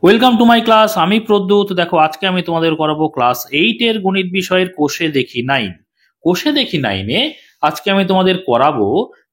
Welcome to my class. আমি প্রদ্যুৎ। দেখো আজকে আমি তোমাদের করাবো ক্লাস 8 এর গণিত বিষয়ের কোষে দেখি 9। কোষে দেখি 9-এ আজকে আমি তোমাদের করাবো,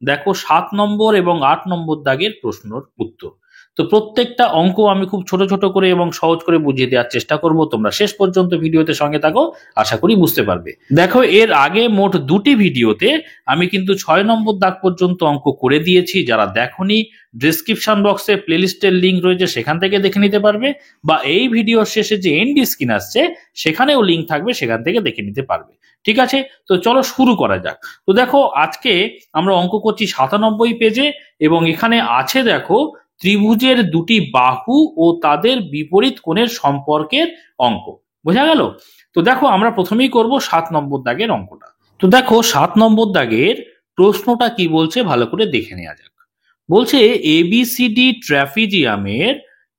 দেখো 7 নম্বর এবং 8 নম্বর দাগের প্রশ্নের উত্তর। তো প্রত্যেকটা অঙ্ক আমি খুব ছোট ছোট করে এবং সহজ করে বুঝিয়ে দেওয়ার চেষ্টা করব। তোমরা শেষ পর্যন্ত ভিডিওতে সঙ্গে থাকো, আশা করি বুঝতে পারবে। দেখো এর আগে মোট দুটি ভিডিওতে আমি কিন্তু 6 নম্বর দাগ পর্যন্ত অঙ্ক করে দিয়েছি। যারা দেখোনি, ডেসক্রিপশন বক্সে প্লেলিস্টের লিঙ্ক রয়েছে, সেখান থেকে দেখে নিতে পারবে, বা এই ভিডিওর শেষে যে এন্ড স্ক্রিন আসছে সেখানেও লিঙ্ক থাকবে, সেখান থেকে দেখে নিতে পারবে। ঠিক আছে, তো চলো শুরু করা যাক। তো দেখো আজকে আমরা অঙ্ক করছি 97 পেজে, এবং এখানে আছে দেখো ত্রিভুজের দুটি বাহু ও তাদের বিপরীত কোণের সম্পর্কের অঙ্ক। বোঝা গেল? তো দেখো আমরা প্রথমেই করব 7 নম্বর দাগের অঙ্কটা। তো দেখো 7 নম্বর দাগের প্রশ্নটা কি বলছে ভালো করে দেখে নেওয়া যাক। বলছে এবিসিডি ট্র্যাপিজিয়ামের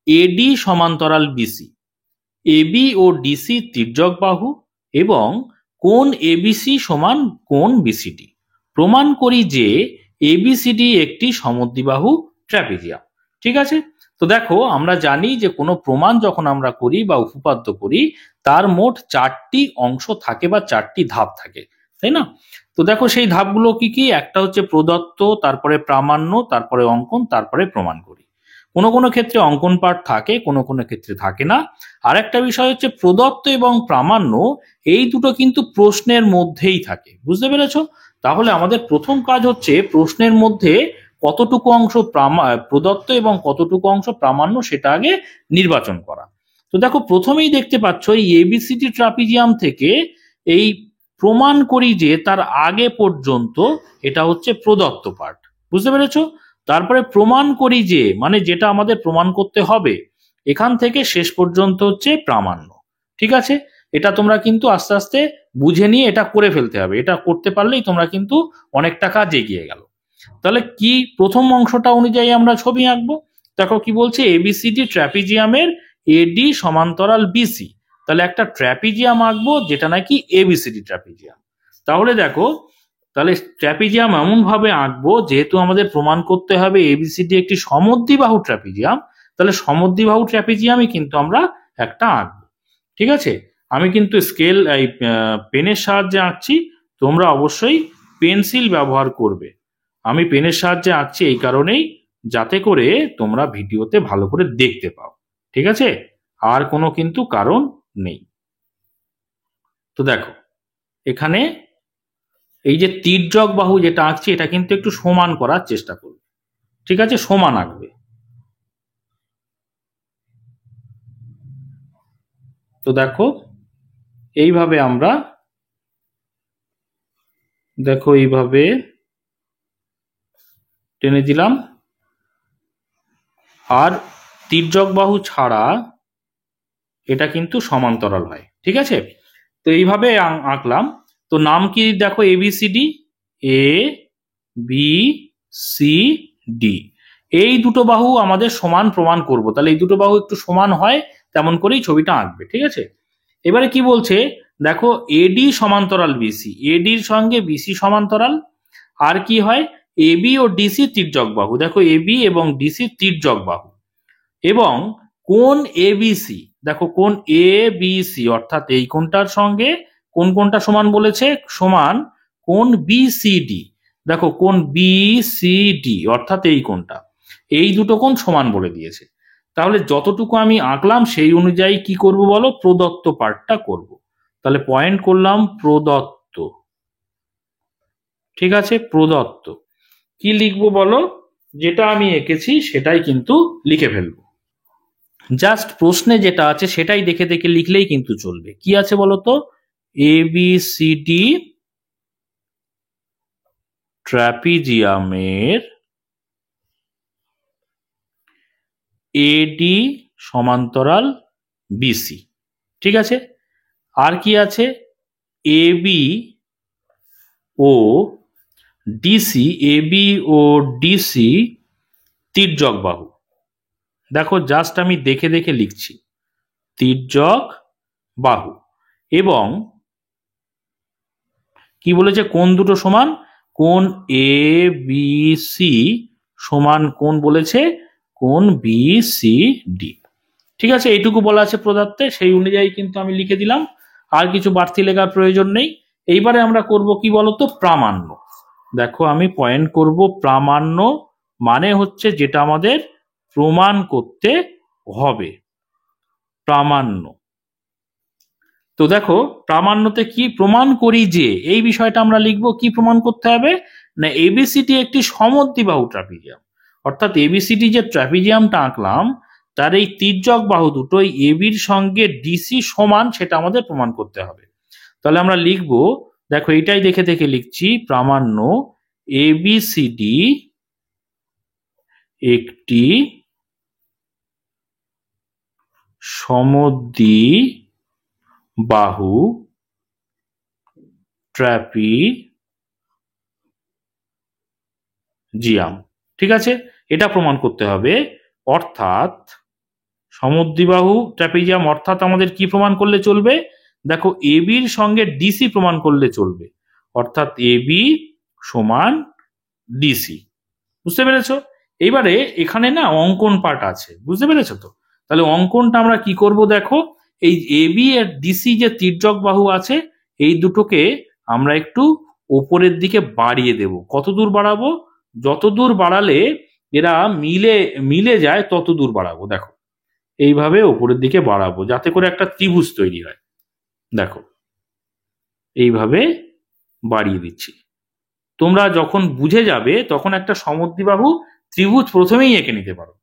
এডি সমান্তরাল বিসি, এবি ও ডিসি তির্যক বাহু এবং কোণ এবিসি সমান কোণ বিসিডি। প্রমাণ করি যে এবিসিডি একটি সমদ্বিবাহু ট্র্যাপিজিয়াম। ঠিক আছে, তো দেখো আমরা জানি যে কোনো প্রমাণ যখন আমরা করি বা উপপাদ্য করি, তার মোট 4টি অংশ থাকে বা 4টি ধাপ থাকে, তাই না? তো দেখো সেই ধাপগুলো কি কি? একটা হচ্ছে প্রদত্ত, তারপরে প্রামাণ্য, তারপরে অঙ্কন, তারপরে প্রমাণ করি। কোনো কোনো ক্ষেত্রে অঙ্কন পাঠ থাকে, কোনো কোনো ক্ষেত্রে থাকে না। আর একটা বিষয় হচ্ছে প্রদত্ত এবং প্রামাণ্য, এই দুটো কিন্তু প্রশ্নের মধ্যেই থাকে। বুঝতে পেরেছো? তাহলে আমাদের প্রথম কাজ হচ্ছে প্রশ্নের মধ্যে কতটুকু অংশ প্রদত্ত এবং কতটুকু অংশ প্রামাণ্য সেটা আগে নির্বাচন করা। তো দেখো প্রথমেই দেখতে পাচ্ছ এই এবিসিডি ট্রাপিজিয়াম থেকে এই প্রমাণ করি যে তার আগে পর্যন্ত এটা হচ্ছে প্রদত্ত পাঠ। বুঝতে পেরেছো? তারপরে প্রমাণ করি যে, মানে যেটা আমাদের প্রমাণ করতে হবে, এখান থেকে শেষ পর্যন্ত হচ্ছে প্রামাণ্য। ঠিক আছে, এটা তোমরা কিন্তু আস্তে আস্তে বুঝে নিয়ে এটা করে ফেলতে হবে। এটা করতে পারলেই তোমরা কিন্তু অনেকটা কাজ এগিয়ে গেল। তাহলে কি প্রথম অংশটা অনুযায়ী আমরা ছবি আঁকবো। দেখো কি বলছে, এবিসিডি ট্র্যাপিজিয়ামের এডি সমান্তরাল বিসি। তাহলে একটা ট্র্যাপিজিয়াম আঁকবো যেটা নাকি এবিসিডি ট্র্যাপিজিয়াম। তাহলে দেখো, তাহলে ট্র্যাপিজিয়াম এমন ভাবে আঁকবো, যেহেতু আমাদের প্রমাণ করতে হবে এবিসিডি একটি সমদ্বিবাহু ট্র্যাপিজিয়াম, তাহলে সমদ্বিবাহু ট্র্যাপিজিয়ামই কিন্তু আমরা একটা আঁকবো। ঠিক আছে, আমি কিন্তু স্কেল এই পেনের সাহায্যে আঁকছি, তোমরা অবশ্যই পেন্সিল ব্যবহার করবে। আমি পেনের সাহায্যে আঁকছি এই কারণেই, যাতে করে তোমরা ভিডিওতে ভালো করে দেখতে পাও। ঠিক আছে, আর কোনো কিন্তু কারণ নেই। তো দেখো এখানে এই যে তির্যক বাহু যেটা আঁকছি, এটা কিন্তু একটু সমান করার চেষ্টা করবে। ঠিক আছে, সমান আঁকবে। তো দেখো এইভাবে আমরা, দেখো এইভাবে টেনে দিলাম। আর তির্যক বাহু ছাড়া এটা কিন্তু সমান্তরাল হয়। ঠিক আছে, তো এইভাবে আঁকলাম। তো নাম কি? দেখো ABCD, A B C D, এই দুটো বাহু আমাদের সমান প্রমাণ করব। তাহলে এই দুটো বাহু একটু সমান হয় তেমন করেই ছবিটা আঁকবে। ঠিক আছে, এবারে কি বলছে, দেখো এডি সমান্তরাল বিসি, এডির সঙ্গে বিসি সমান্তরাল। আর কি হয়, এবি ও ডিসি তির্যক বাহু। দেখো এবি এবং ডিসি তির্যক বাহু, এবং কোণ এবিসি। দেখো কোণ এ বি সি, অর্থাৎ এই কোণটার সঙ্গে কোন কোণটা সমান বলেছে? সমান কোণ বিসিডি। দেখো কোণ বিসিডি অর্থাৎ এই কোণটা, এই দুটো কোণ সমান বলে দিয়েছে। তাহলে যতটুকু আমি আঁকলাম সেই অনুযায়ী কি করব বলো? প্রদত্ত পার্টটা করব। তাহলে পয়েন্ট করলাম প্রদত্ত। ঠিক আছে, প্রদত্ত। কি লিখবো বলো? যেটা আমি এঁকেছি সেটাই কিন্তু লিখে ফেলবো। জাস্ট প্রশ্নে যেটা আছে সেটাই দেখে দেখে লিখলেই কিন্তু চলবে। কি আছে বলতো? এবিসিডি ট্র্যাপিজিয়ামের এডি সমান্তরাল বিসি। ঠিক আছে, আর কি আছে? এবি ও ডিসি, এবি ও ডিসি তির্যক বাহু। দেখো জাস্ট আমি দেখে দেখে লিখছি, তির্যক বাহু। এবং কি বলেছে? কোণ দুটো সমান, কোণ এ বি সি সমান কোণ বলেছে কোণ বি সি ডি। ঠিক আছে, এইটুকু বলা আছে প্রদত্তে, সেই অনুযায়ী কিন্তু আমি লিখে দিলাম, আর কিছু বাড়তি লেখার প্রয়োজন নেই। এইবারে আমরা করব কি বলতো, প্রামাণ্য। দেখো আমি পয়েন্ট করব প্রামাণ্য, মানে হচ্ছে যেটা আমাদের প্রমাণ করতে হবে, প্রামাণ্য। তো দেখো প্রামাণ্যতে কি প্রমাণ করি যে, এই বিষয়টা আমরা লিখব, কি প্রমাণ করতে হবে না, এবিসিটি একটি সমদ্বিবাহু ট্রাপিজিয়াম। অর্থাৎ এবিসিটি যে ট্রাপিজিয়ামটা আঁকলাম তার এই তির্যক বাহু দুটোই এবির সঙ্গে ডিসি সমান, সেটা আমাদের প্রমাণ করতে হবে। তাহলে আমরা লিখব, দেখো এইটাই দেখে দেখে লিখছি, প্রামাণ্য এবিসিডি একটি সমদ্বিবাহু ট্রাপিজিয়াম। ঠিক আছে, এটা প্রমাণ করতে হবে। অর্থাৎ সমদ্বিবাহু ট্রাপিজিয়াম, অর্থাৎ আমাদের কি প্রমাণ করলে চলবে, দেখো এবির সঙ্গে ডিসি প্রমাণ করলে চলবে, অর্থাৎ এবি সমান ডিসি। বুঝতে পেরেছো? এইবারে এখানে না অঙ্কন পার্ট আছে, বুঝতে পেরেছো তো? তাহলে অঙ্কনটা আমরা কি করব, দেখো এই এবি আর ডিসি যে তির্যক বাহু আছে, এই দুটোকে আমরা একটু ওপরের দিকে বাড়িয়ে দেব। কত দূর বাড়াবো, যত দূর বাড়ালে এরা মিলে মিলে যায় তত দূর বাড়াবো। দেখো এইভাবে ওপরের দিকে বাড়াবো, যাতে করে একটা ত্রিভুজ তৈরি হয়। দেখো এইভাবে বাড়িয়ে দিচ্ছি। তোমরা যখন বুঝে যাবে তখন একটা সমদ্বিবাহু ত্রিভুজ প্রথমেই এঁকে নিতে পারো।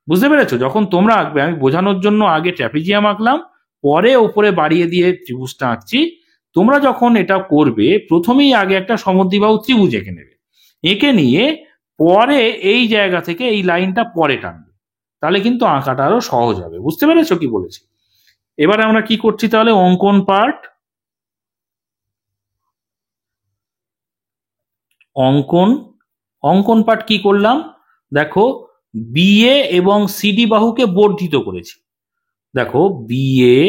বুঝতে পেরেছো? যখন তোমরা আঁকবে, আমি বোঝানোর জন্য আগে ট্র্যাপিজিয়াম আঁকলাম, পরে ওপরে বাড়িয়ে দিয়ে ত্রিভুজটা আঁকছি। তোমরা যখন এটা করবে প্রথমেই আগে একটা সমদ্বিবাহু ত্রিভুজ এঁকে নেবে, এঁকে নিয়ে পরে এই জায়গা থেকে এই লাইনটা পরে টানবে, তাহলে কিন্তু আঁকাটা আরো সহজ হবে। বুঝতে পেরেছো কি বলেছি? এবারে আমরা কি করছি, তাহলে অঙ্কন পার্ট, অঙ্কন পার্ট কি করলাম, দেখো বিএ এবং সিডি বাহুকে বর্ধিত করেছি। দেখো বিএ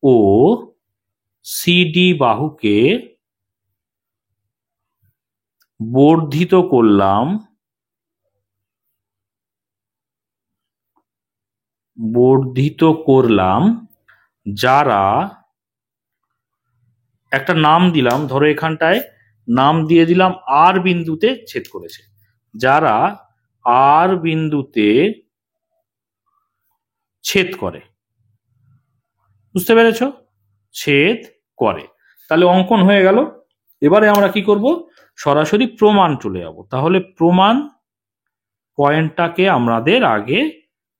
ও সিডি বাহুকে বর্ধিত করলাম, যারা একটা নাম দিলাম, ধরো এখানটায় নাম দিয়ে দিলাম আর বিন্দুতে ছেদ করেছে, যারা আর বিন্দুতে ছেদ করে। বুঝতে পেরেছো? ছেদ করে, তাহলে অঙ্কন হয়ে গেল। এবারে আমরা কি করব, সরাসরি প্রমাণ চলে যাব। তাহলে প্রমাণ পয়েন্টটাকে আমাদের আগে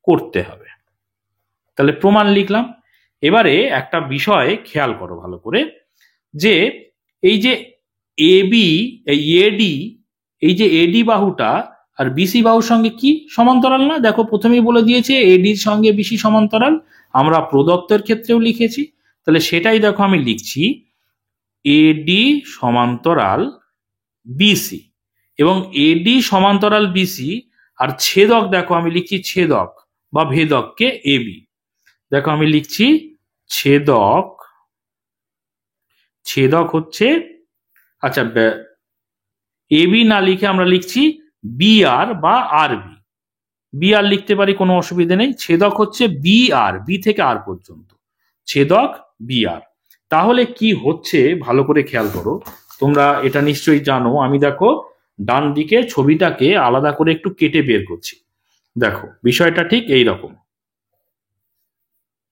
করতে হবে। তাহলে প্রমাণ লিখলাম। এবারে একটা বিষয় খেয়াল করো ভালো করে, যে এই যে এবি, এই এডি, এই যে এডি বাহুটা আর বিসি বাহুর সঙ্গে কি সমান্তরাল না? দেখো প্রথমেই বলে দিয়েছে এডির সঙ্গে বিসি সমান্তরাল, আমরা প্রদত্তের ক্ষেত্রেও লিখেছি। তাহলে সেটাই দেখো আমি লিখছি, এডি সমান্তরাল বিসি, এবং এডি সমান্তরাল বিসি আর ছেদক, দেখো আমি লিখছি ছেদক বা ভেদককে এবি। দেখো আমি লিখছি ছেদক, ছেদক হচ্ছে, আচ্ছা এবি না লিখে আমরা লিখছি বিআর বা আরবি। বিআর লিখতে পারি, কোনো অসুবিধা নেই। ছেদক হচ্ছে বিআর, বি থেকে আর পর্যন্ত, ছেদক বিআর। তাহলে কি হচ্ছে ভালো করে খেয়াল করো, তোমরা এটা নিশ্চয়ই জানো। আমি দেখো ডান দিকে ছবিটাকে আলাদা করে একটু কেটে বের করছি। দেখো বিষয়টা ঠিক এই রকম,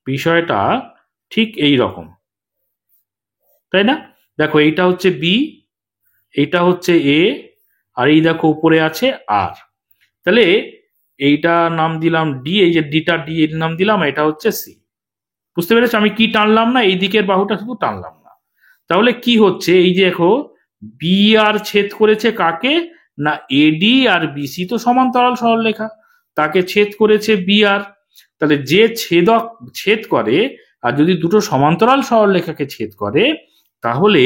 বিষয়টা ঠিক এই রকম, তাই না? দেখো এইটা হচ্ছে বি, এইটা হচ্ছে এ, আর এই দেখো উপরে আছে আর। তাহলে এইটা নাম দিলাম ডি, এই যে ডিটা ডি এর নাম দিলাম, এটা হচ্ছে সি। বুঝতে পেরেছো আমি কি টানলাম না? এই দিকের বাহুটা শুধু টানলাম না। তাহলে কি হচ্ছে, এই যে দেখো বি আর ছেদ করেছে কাকে না, এডি আর বিসি তো সমান্তরাল সরলরেখা, তাকে ছেদ করেছে বি আর। তাহলে যে ছেদক ছেদ করে, আর যদি দুটো সমান্তরাল সরলরেখাকে ছেদ করে, তাহলে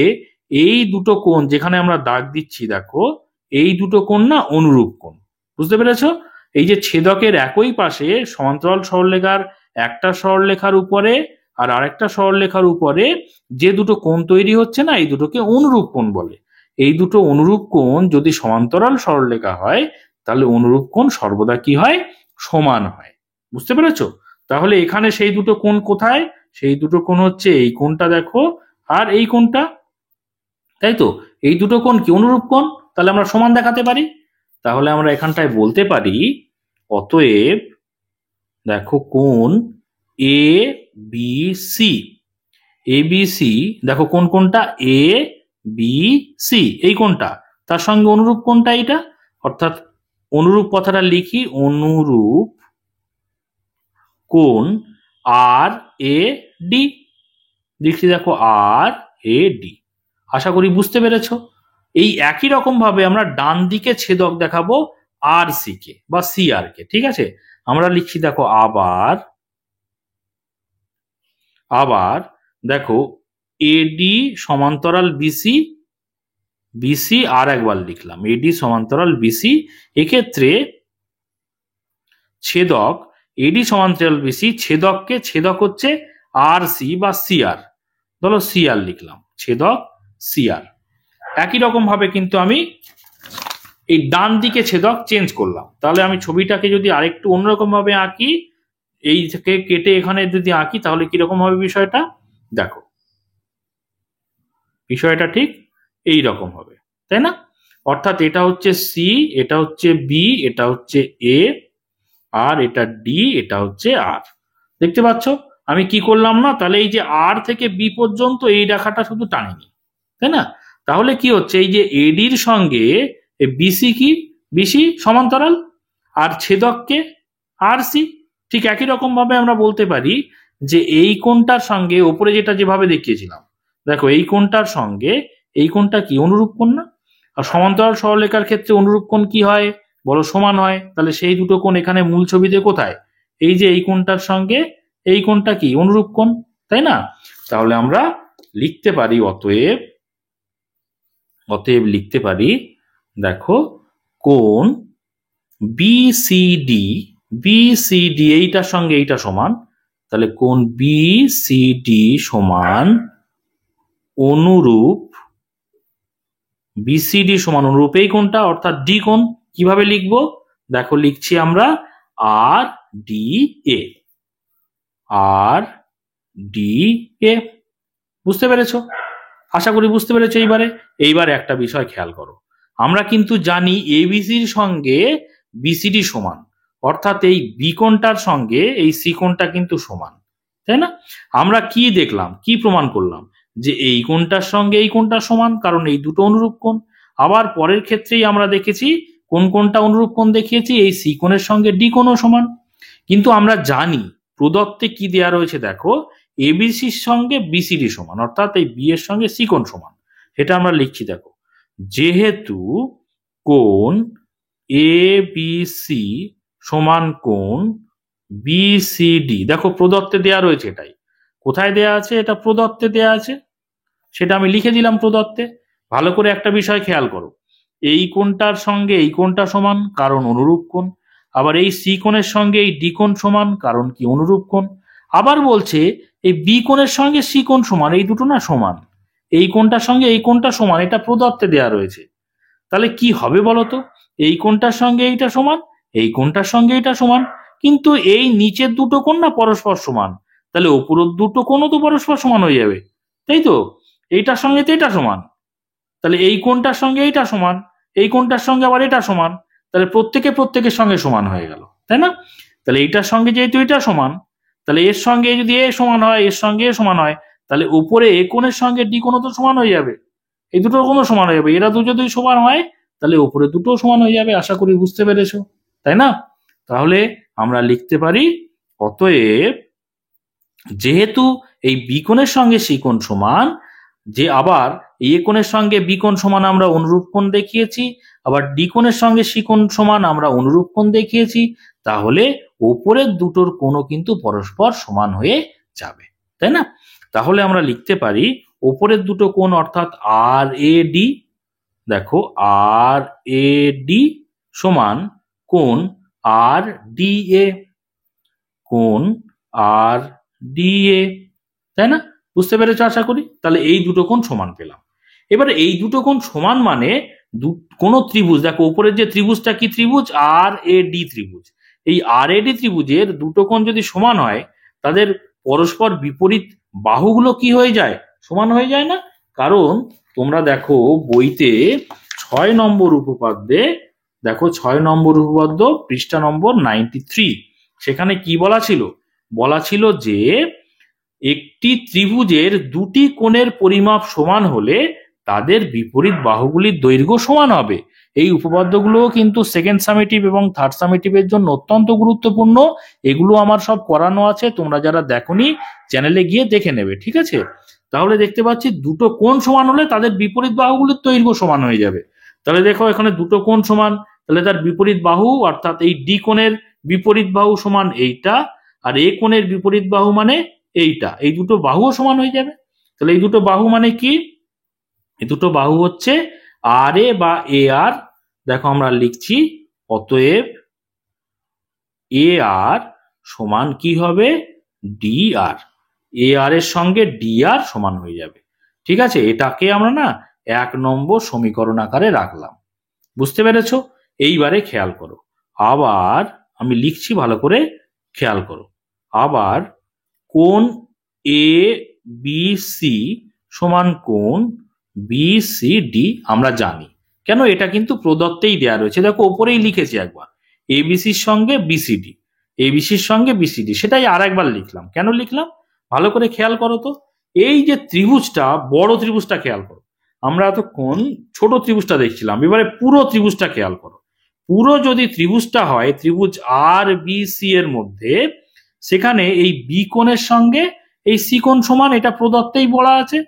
এই দুটো কোণ যেখানে আমরা দাগ দিচ্ছি, দেখো এই দুটো কোণ না অনুরূপ কোণ। বুঝতে পেরেছো? এই যে ছেদকের একই পাশে সমান্তরাল সরলরেখার একটা সরলরেখার উপরে আর আরেকটা সরলরেখার উপরে যে দুটো কোণ তৈরি হচ্ছে না, এই দুটোকে অনুরূপ কোণ বলে। এই দুটো অনুরূপ কোণ যদি সমান্তরাল সরলরেখা হয়, তাহলে অনুরূপ কোণ সর্বদা কি হয়, সমান হয়। বুঝতে পেরেছো? তাহলে এখানে সেই দুটো কোণ কোথায়? সেই দুটো কোণ হচ্ছে এই কোণটা দেখো আর এই কোণটা, তাই তো? এই দুটো কোণ কি অনুরূপ কোণ? তাহলে আমরা সমান দেখাতে পারি। তাহলে আমরা এখানটায় বলতে পারি অতএব দেখো কোণ A B C, A B C দেখো কোন কোনটা? এ বি সি, এই কোনটা তার সঙ্গে অনুরূপ কোনটা? এটা অর্থাৎ অনুরূপ কথাটা লিখি, অনুরূপ কোণ আর এ ডি লিখছি, দেখো আর এ ডি। আশা করি বুঝতে পেরেছ। এই একই রকম ভাবে আমরা ডান দিকে ছেদক দেখাবো আর সি কে বা সি আর কে, ঠিক আছে? আমরা লিখছি দেখো আবার আবার দেখো এডি সমান্তরাল বিসি, বিসি আর একবার লিখলাম এডি সমান্তরাল বিসি। এক্ষেত্রে ছেদক এডি সমান্তরাল বিসি, ছেদককে ছেদক হচ্ছে আর সি বা সিআর, ধরো সিআর লিখলাম, ছেদক সিআর। একই রকম ভাবে কিন্তু আমি এই ডান দিকে ছেদক চেঞ্জ করলাম। তাহলে আমি ছবিটাকে যদি আরেকটু অন্যরকম ভাবে আঁকি, এই থেকে কেটে এখানে যদি আঁকি তাহলে কিরকম হবে বিষয়টা দেখো, বিষয়টা ঠিক এই রকম হবে, তাই না? অর্থাৎ এটা হচ্ছে সি, এটা হচ্ছে বি, এটা হচ্ছে এ, আর এটা ডি, এটা হচ্ছে আর। দেখতে পাচ্ছ আমি কি করলাম না? তাহলে এই যে আর থেকে বি পর্যন্ত এই রেখাটা শুধু টানিনি, তাই না? তাহলে কি হচ্ছে এই যে এডির সঙ্গে বিসি কি? বিসি সমান্তরাল, আর ছেদককে আর সি। ঠিক একই রকম ভাবে আমরা বলতে পারি যে এই কোণটার সঙ্গে ওপরে যেটা যেভাবে দেখিয়েছিলাম, দেখো এই কোণটার সঙ্গে এই কোণটা কি? অনুরূপ কোণ না? আর সমান্তরাল সরলরেখার ক্ষেত্রে অনুরূপ কোণ কি হয় বলো? সমান হয়। তাহলে সেই দুটো কোণ এখানে মূল ছবিতে কোথায়? এই যে এই কোণটার সঙ্গে এই কোণটা কি? অনুরূপ কোণ, তাই না? তাহলে আমরা লিখতে পারি অতএব, অতএব লিখতে পারি দেখো কোণ বিসিডি, বিসিডি এইটার সঙ্গে এইটা সমান, তাহলে কোণ বিসিডি সমান অনুরূপ, বিসিডি সমান অনুরূপ এই কোণটা অর্থাৎ ডি কোণ। কিভাবে লিখবো দেখো, লিখছি আমরা আর D A, R D A. বুঝতে পেরেছো? আশা করি বুঝতে পেরেছো। এইবারে একটা বিষয় খেয়াল করো, আমরা কিন্তু জানি এবিসির সঙ্গে বিসিডি সমান, অর্থাৎ এই বি কোণটার সঙ্গে এই সি কোণটা কিন্তু সমান, তাই না? আমরা কি দেখলাম, কি প্রমাণ করলাম? যে এই কোণটার সঙ্গে এই কোণটা সমান, কারণ এই দুটো অনুরূপ কোণ। আবার পরের ক্ষেত্রেই আমরা দেখেছি কোন কোণটা অনুরূপ কোণ দেখিয়েছি, এই সি কোণের সঙ্গে ডি কোণও সমান। কিন্তু আমরা জানি প্রদত্তে কি দেওয়া রয়েছে দেখো, এবিসির সঙ্গে বিসিডি সমান, অর্থাৎ এই বি এর সঙ্গে সি কোণ সমান। সেটা আমরা লিখছি দেখো, যেহেতু কোণ এ বি সি সমান কোণ বিসিডি, দেখো প্রদত্তে দেয়া রয়েছে, এটাই কোথায় দেয়া আছে? এটা প্রদত্তে দেয়া আছে, সেটা আমি লিখে দিলাম প্রদত্তে। ভালো করে একটা বিষয় খেয়াল করো, এই কোণটার সঙ্গে এই কোণটা সমান, কারণ অনুরূপ কোণ। আবার এই সি কোণের সঙ্গে এই ডি কোণ সমান, কারণ কি? অনুরূপ কোণ। আবার বলছে এই বি কোণের সঙ্গে সি কোণ সমান, এই দুটো না সমান, এই কোণটার সঙ্গে এই কোণটা সমান, এটা প্রদত্তে দেয়া রয়েছে। তাহলে কি হবে বলতো? এই কোণটার সঙ্গে এইটা সমান, এই কোণটার সঙ্গে এটা সমান, কিন্তু এই নিচের দুটো কোণ না পরস্পর সমান, তাহলে উপরের দুটো কোণও তো পরস্পর সমান হয়ে যাবে, তাই তো? এইটার সঙ্গে তো এটা সমান, তাহলে এই কোণটার সঙ্গে এইটা সমান, এই কোণটার সঙ্গে আবার এটা সমান, তাহলে প্রত্যেকের সঙ্গে সমান হয়ে গেল, তাই না? তাহলে এইটার সঙ্গে যেহেতু এটা সমান, তাহলে এর সঙ্গে যদি এ সমান হয়, এর সঙ্গে এ সমান হয়, তাহলে উপরে এ কোণের সঙ্গে ডি কোণও তো সমান হয়ে যাবে, এই দুটোর কোণও সমান হয়ে যাবে। এরা দুটো যদি সমান হয় তাহলে উপরে দুটো সমান হয়ে যাবে। আশা করি বুঝতে পেরেছো, তাই না? তাহলে আমরা লিখতে পারি অতএব যেহেতু এই বি কোণের সঙ্গে সি কোণ সমান, যে আবার এ কোণের সঙ্গে বি কোণ সমান আমরা অনুরূপ কোণ দেখিয়েছি, আবার ডি কোণের সঙ্গে সি কোণ সমান আমরা অনুরূপ কোণ দেখিয়েছি, তাহলে উপরের দুটোর কোণও কিন্তু পরস্পর সমান হয়ে যাবে, তাই না? তাহলে আমরা লিখতে পারি উপরের দুটো কোণ অর্থাৎ আর এ ডি, দেখো আর এ ডি সমান কোণ আর ডি এ, কোণ আর ডি এ, তাই না? বুঝতে পেরেছো আশা করি। তাহলে এই দুটো কোণ সমান পেলাম। এবারে এই দুটো কোণ সমান মানে কোন ত্রিভুজ, দেখো উপরের যে ত্রিভুজটা কি ত্রিভুজ? আর এ ডি ত্রিভুজ। এই আরএডি ত্রিভুজের দুটো কোণ যদি সমান হয় তাদের পরস্পর বিপরীত বাহুগুলো কি হয়ে যায়, সমান হয়ে যায় না? কারণ তোমরা দেখো বইতে 6 নম্বর উপপাদ্যে, দেখো 6 নম্বর উপপাদ্য পৃষ্ঠা নম্বর 93, সেখানে কি বলা ছিল? বলা ছিল যে একটি ত্রিভুজের দুটি কোণের পরিমাপ সমান হলে তাদের বিপরীত বাহুগুলির দৈর্ঘ্য সমান হবে। এই উপপাদ্যগুলো কিন্তু সেকেন্ড সামেটিভ এবং থার্ড সামেটিভের জন্য অত্যন্ত গুরুত্বপূর্ণ। এগুলো আমার সব করানো আছে, তোমরা যারা দেখোনি চ্যানেলে গিয়ে দেখে নেবে, ঠিক আছে? তাহলে দেখতে পাচ্ছি দুটো কোণ সমান হলে তাদের বিপরীত বাহুগুলির দৈর্ঘ্য সমান হয়ে যাবে। তাহলে দেখো এখানে দুটো কোণ সমান, তাহলে তার বিপরীত বাহু অর্থাৎ এই ডি কোণের বিপরীত বাহু সমান এইটা, আর এ কোণের বিপরীত বাহু মানে এইটা, এই দুটো বাহুও সমান হয়ে যাবে। তাহলে এই দুটো বাহু মানে কি? এই দুটো বাহু হচ্ছে আর এ বা এ আর। দেখো আমরা লিখছি অতএব এ আর সমান কি হবে, ডি আর। এ আর এর সঙ্গে ডি আর সমান হয়ে যাবে, ঠিক আছে? এটাকে আমরা না 1 নম্বর সমীকরণ আকারে রাখলাম। বুঝতে পেরেছো? এইবারে খেয়াল করো, আবার আমি লিখছি, ভালো করে খেয়াল করো। আবার কোণ এ বি সি সমান কোণ বি সি ডি আমরা জানি। কেন? এটা কিন্তু প্রদত্তেই দেয়া রয়েছে, দেখো ওপরেই লিখেছি একবার, এবিসির সঙ্গে বিসিডি, এবিসির সঙ্গে বিসিডি, সেটাই আর একবার লিখলাম। কেন লিখলাম ভালো করে খেয়াল করো তো। এই যে ত্রিভুজটা, বড় ত্রিভুজটা খেয়াল করো, আমরা এতক্ষণ ছোট ত্রিভুজটা দেখছিলাম, এবারে পুরো ত্রিভুজটা খেয়াল করো। পুরো যদি ত্রিভুজটা হয় ত্রিভুজ আর বি সি এর মধ্যে, সেখানে এই বি কোণের সঙ্গে এই সি কোণ সমান, এটা প্রদত্তেই বলা আছে।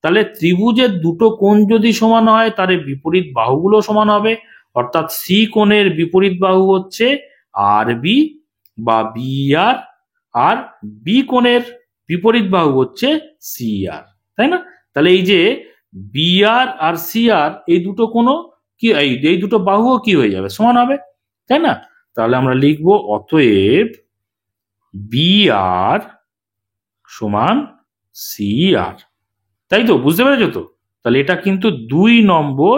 তাহলে ত্রিভুজের দুটো কোণ যদি সমান হয় তাহলে বিপরীত বাহুগুলো সমান হবে, অর্থাৎ সি কোণের বিপরীত বাহু হচ্ছে আর বি বা বি আর, আর বি কোণের বিপরীত বাহু হচ্ছে সি আর, তাই না? তাহলে এই যে বি আর সি আর এই দুটো কোণ কি, এই দুটো বাহুও কি হয়ে যাবে, সমান হবে, তাই না? তাহলে আমরা লিখবো অতএব বি আর সমান সি আর, তাই তো? বুঝতে পেরেছো তো? তাহলে এটা কিন্তু 2 নম্বর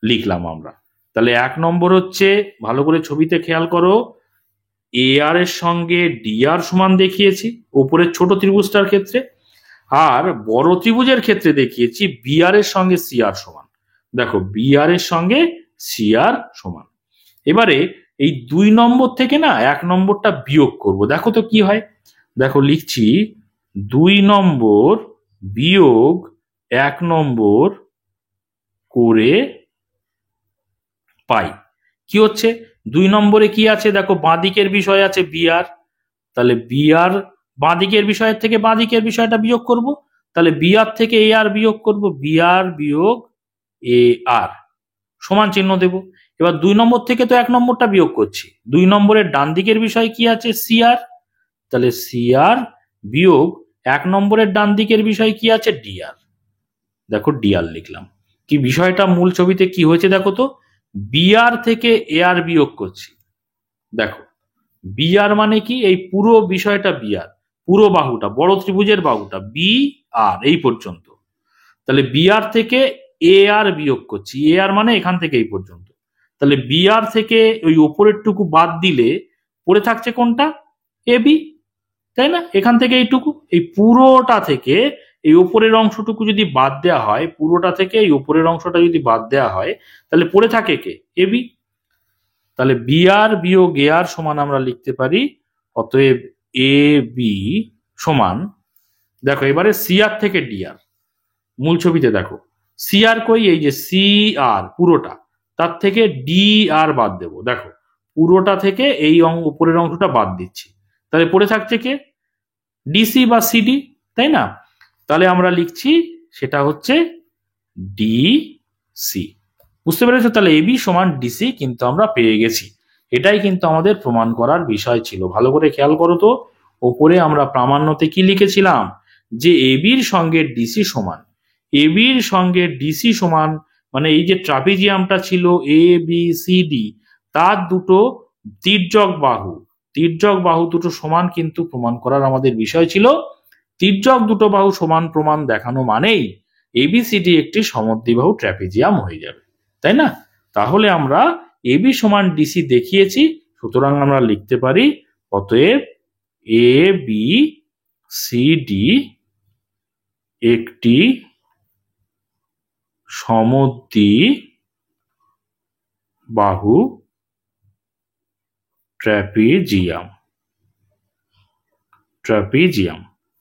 লিখলাম আমরা। তাহলে 1 নম্বর হচ্ছে, ভালো করে ছবিতে খেয়াল করো, এ আর এর সঙ্গে ডি আর সমান দেখিয়েছি উপরের ছোট ত্রিভুজটার ক্ষেত্রে, আর বড় ত্রিভুজের ক্ষেত্রে দেখিয়েছি বি আর এর সঙ্গে সি আর সমান। দেখো বি আর এর সঙ্গে সি আর সমান। এবারে এই 2 নম্বর থেকে না 1 নম্বরটা বিয়োগ করব, দেখো তো কি হয়। দেখো লিখছি 2 নম্বর বিয়োগ 1 নম্বর করে পাই। কি হচ্ছে 2 নম্বরে কি আছে, দেখো বাঁদিকের বিষয় আছে বি আর, তাহলে বি আর বাঁদিকের বিষয়ের থেকে বাঁদিকের বিষয়টা বিয়োগ করব, তাহলে বি আর থেকে এ আর বিয়োগ করব, বি আর বিয়োগ এ আর সমান চিহ্ন দেব। এবার 2 নম্বর থেকে তো 1 নম্বরটা বিয়োগ করছি, 2 নম্বরের ডান দিকের বিষয় কি আছে, সি আর, তাহলে সি আর বিয়োগ 1 নম্বরের ডান দিকের বিষয় কি আছে, ডি আর। দেখো ডি আর লিখলাম। কি বিষয়টা মূল ছবিতে কি হয়েছে দেখো তো, বি আর থেকে এ আর বিয়োগ করছি। দেখো বি আর মানে কি, এই পুরো বিষয়টা বি আর, পুরো বাহুটা, বড় ত্রিভুজের বাহুটা বি আর এই পর্যন্ত। তাহলে বি আর থেকে এ আর বিয়োগ করছি, এ আর মানে এখান থেকে এই পর্যন্ত। তাহলে বি আর থেকে ওই ওপরের টুকু বাদ দিলে পড়ে থাকছে কোনটা, এ বি, তাই না? এখান থেকে এইটুকু, এই পুরোটা থেকে এই উপরের অংশটুকু যদি বাদ দেওয়া হয়, পুরোটা থেকে এই উপরের অংশটা যদি বাদ দেওয়া হয় তাহলে পড়ে থাকে কে, এ বি। তাহলে বি আর বিয়োগ এ আর সমান আমরা লিখতে পারি অতএব এ বি সমান, দেখো এবারে সি আর থেকে ডি আর, মূল ছবিতে দেখো সি আর কই, এই যে সি আর পুরোটা, তার থেকে ডি আর বাদ দেবো, দেখো পুরোটা থেকে এই উপরের অংশটা বাদ দিচ্ছি, তাহলে পড়ে থাকছে কে, ডিসি বা সিডি, তাই না? তাহলে আমরা লিখছি সেটা হচ্ছে ডিসি। বুঝতে পেরেছো? তাহলে এবি সমান ডিসি কিন্তু আমরা পেয়ে গেছি। এটাই কিন্তু আমাদের প্রমাণ করার বিষয় ছিল। ভালো করে খেয়াল করো তো, ওপরে আমরা প্রামাণ্যতে কি লিখেছিলাম, যে এবির সঙ্গে ডিসি সমান, এবির সঙ্গে ডিসি সমান মানে এই যে ট্রাপিজিয়ামটা ছিল এ বি সি ডি, তার দুটো তির্যক বাহু, তির্যক বাহু দুটো সমান কিন্তু প্রমাণ করার আমাদের বিষয় ছিল। তির্যক দুটো বাহু সমান প্রমাণ দেখানো মানেই এবিসিডি একটি সমদ্বিবাহু ট্র্যাপিজিয়াম হয়ে যাবে, তাই না? তাহলে আমরা এবি সমান ডিসি দেখিয়েছি, সুতরাং আমরা লিখতে পারি অতএব এ বি সি ডি একটি সমদ্বিবাহু ট্র্যাপিজিয়াম।